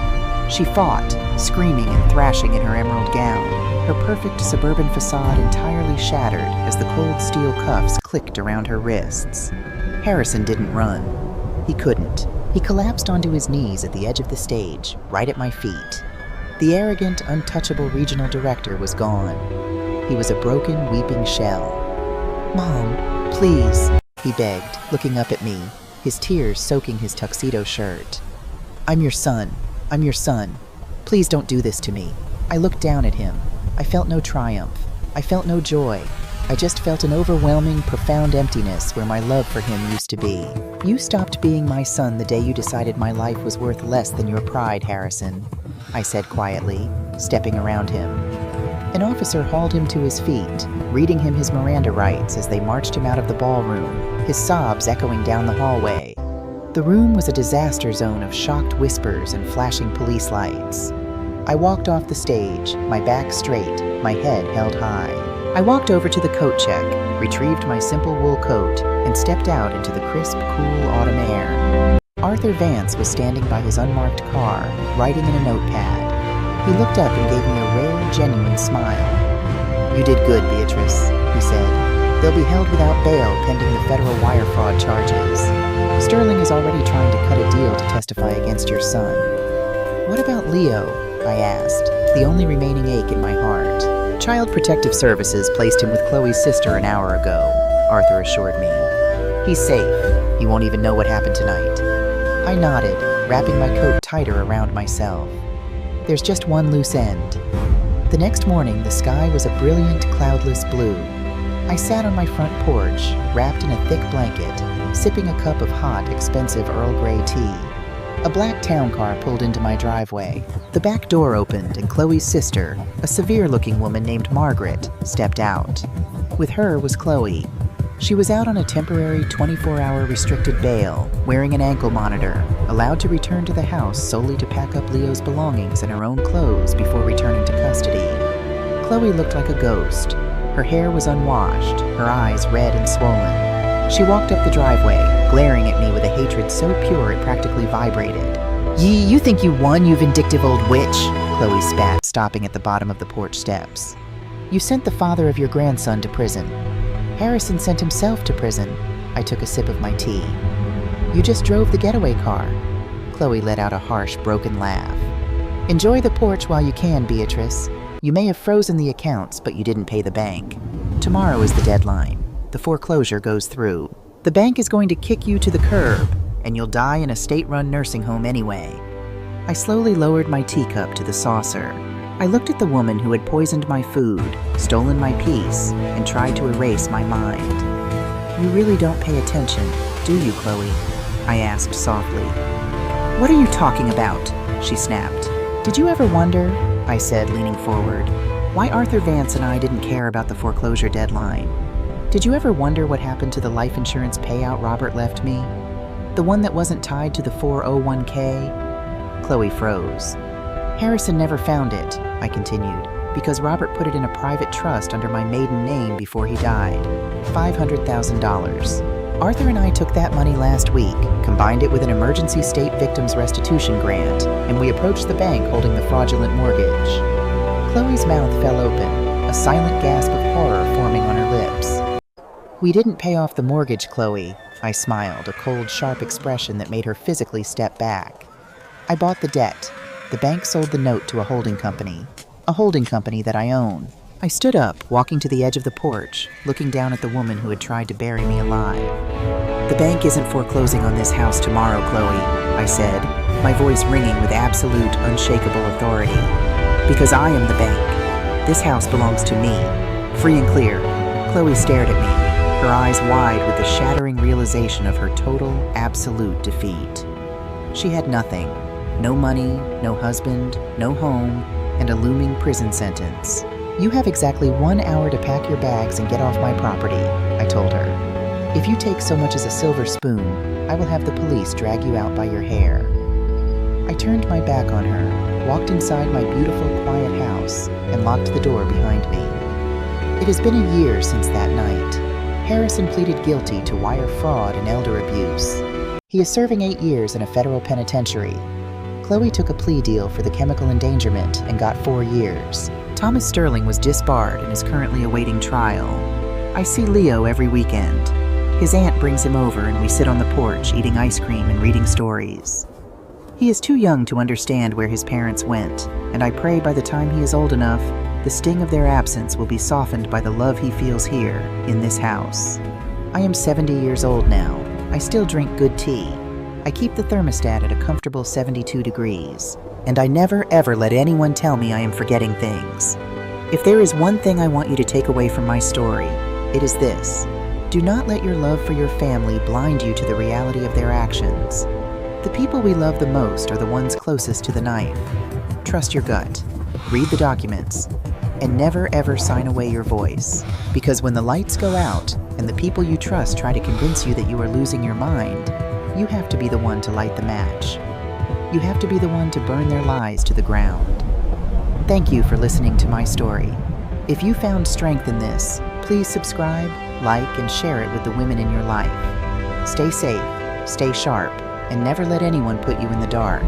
Speaker 1: She fought, screaming and thrashing in her emerald gown, her perfect suburban facade entirely shattered as the cold steel cuffs clicked around her wrists. Harrison didn't run. He couldn't. He collapsed onto his knees at the edge of the stage, right at my feet. The arrogant, untouchable regional director was gone. He was a broken, weeping shell. "Mom, please," he begged, looking up at me, his tears soaking his tuxedo shirt. "I'm your son. I'm your son. Please don't do this to me." I looked down at him. I felt no triumph. I felt no joy. I just felt an overwhelming, profound emptiness where my love for him used to be. "You stopped being my son the day you decided my life was worth less than your pride, Harrison," I said quietly, stepping around him. An officer hauled him to his feet, reading him his Miranda rights as they marched him out of the ballroom, his sobs echoing down the hallway. The room was a disaster zone of shocked whispers and flashing police lights. I walked off the stage, my back straight, my head held high. I walked over to the coat check, retrieved my simple wool coat, and stepped out into the crisp, cool autumn air. Arthur Vance was standing by his unmarked car, writing in a notepad. He looked up and gave me a rare, genuine smile. "You did good, Beatrice," he said. "They'll be held without bail pending the federal wire fraud charges. Sterling is already trying to cut a deal to testify against your son." "What about Leo?" I asked, the only remaining ache in my heart. "Child Protective Services placed him with Chloe's sister an hour ago," Arthur assured me. "He's safe. He won't even know what happened tonight." I nodded, wrapping my coat tighter around myself. There's just one loose end. The next morning, the sky was a brilliant, cloudless blue. I sat on my front porch, wrapped in a thick blanket, sipping a cup of hot, expensive Earl Grey tea. A black town car pulled into my driveway. The back door opened and Chloe's sister, a severe-looking woman named Margaret, stepped out. With her was Chloe. She was out on a temporary 24-hour restricted bail, wearing an ankle monitor, allowed to return to the house solely to pack up Leo's belongings and her own clothes before returning to custody. Chloe looked like a ghost. Her hair was unwashed, her eyes red and swollen. She walked up the driveway, glaring at me with a hatred so pure it practically vibrated. You think you won, you vindictive old witch?" Chloe spat, stopping at the bottom of the porch steps. "You sent the father of your grandson to prison. Harrison sent himself to prison." I took a sip of my tea. "You just drove the getaway car." Chloe let out a harsh, broken laugh. "Enjoy the porch while you can, Beatrice. You may have frozen the accounts, but you didn't pay the bank. Tomorrow is the deadline. The foreclosure goes through. The bank is going to kick you to the curb, and you'll die in a state-run nursing home anyway." I slowly lowered my teacup to the saucer. I looked at the woman who had poisoned my food, stolen my peace, and tried to erase my mind. "You really don't pay attention, do you, Chloe?" I asked softly. "What are you talking about?" she snapped. "Did you ever wonder," I said, leaning forward, "why Arthur Vance and I didn't care about the foreclosure deadline? Did you ever wonder what happened to the life insurance payout Robert left me? The one that wasn't tied to the 401k? Chloe froze. Harrison never found it, I continued, because Robert put it in a private trust under my maiden name before he died. $500,000. Arthur and I took that money last week, combined it with an emergency state victims restitution grant, and we approached the bank holding the fraudulent mortgage. Chloe's mouth fell open, a silent gasp of horror forming on her lips. We didn't pay off the mortgage, Chloe, I smiled, a cold, sharp expression that made her physically step back. I bought the debt. The bank sold the note to a holding company that I own. I stood up, walking to the edge of the porch, looking down at the woman who had tried to bury me alive. The bank isn't foreclosing on this house tomorrow, Chloe, I said, my voice ringing with absolute, unshakable authority. Because I am the bank. This house belongs to me, free and clear. Chloe stared at me, her eyes wide with the shattering realization of her total, absolute defeat. She had nothing. No money, no husband, no home, and a looming prison sentence. You have exactly 1 hour to pack your bags and get off my property, I told her. If you take so much as a silver spoon, I will have the police drag you out by your hair. I turned my back on her, walked inside my beautiful, quiet house, and locked the door behind me. It has been a year since that night. Harrison pleaded guilty to wire fraud and elder abuse. He is serving 8 years in a federal penitentiary. Chloe took a plea deal for the chemical endangerment and got 4 years. Thomas Sterling was disbarred and is currently awaiting trial. I see Leo every weekend. His aunt brings him over and we sit on the porch eating ice cream and reading stories. He is too young to understand where his parents went, and I pray by the time he is old enough, the sting of their absence will be softened by the love he feels here, in this house. I am 70 years old now. I still drink good tea. I keep the thermostat at a comfortable 72 degrees, and I never ever let anyone tell me I am forgetting things. If there is one thing I want you to take away from my story, it is this. Do not let your love for your family blind you to the reality of their actions. The people we love the most are the ones closest to the knife. Trust your gut, read the documents, and never ever sign away your voice, because when the lights go out and the people you trust try to convince you that you are losing your mind, you have to be the one to light the match. You have to be the one to burn their lies to the ground. Thank you for listening to my story. If you found strength in this, please subscribe, like, and share it with the women in your life. Stay safe, stay sharp, and never let anyone put you in the dark.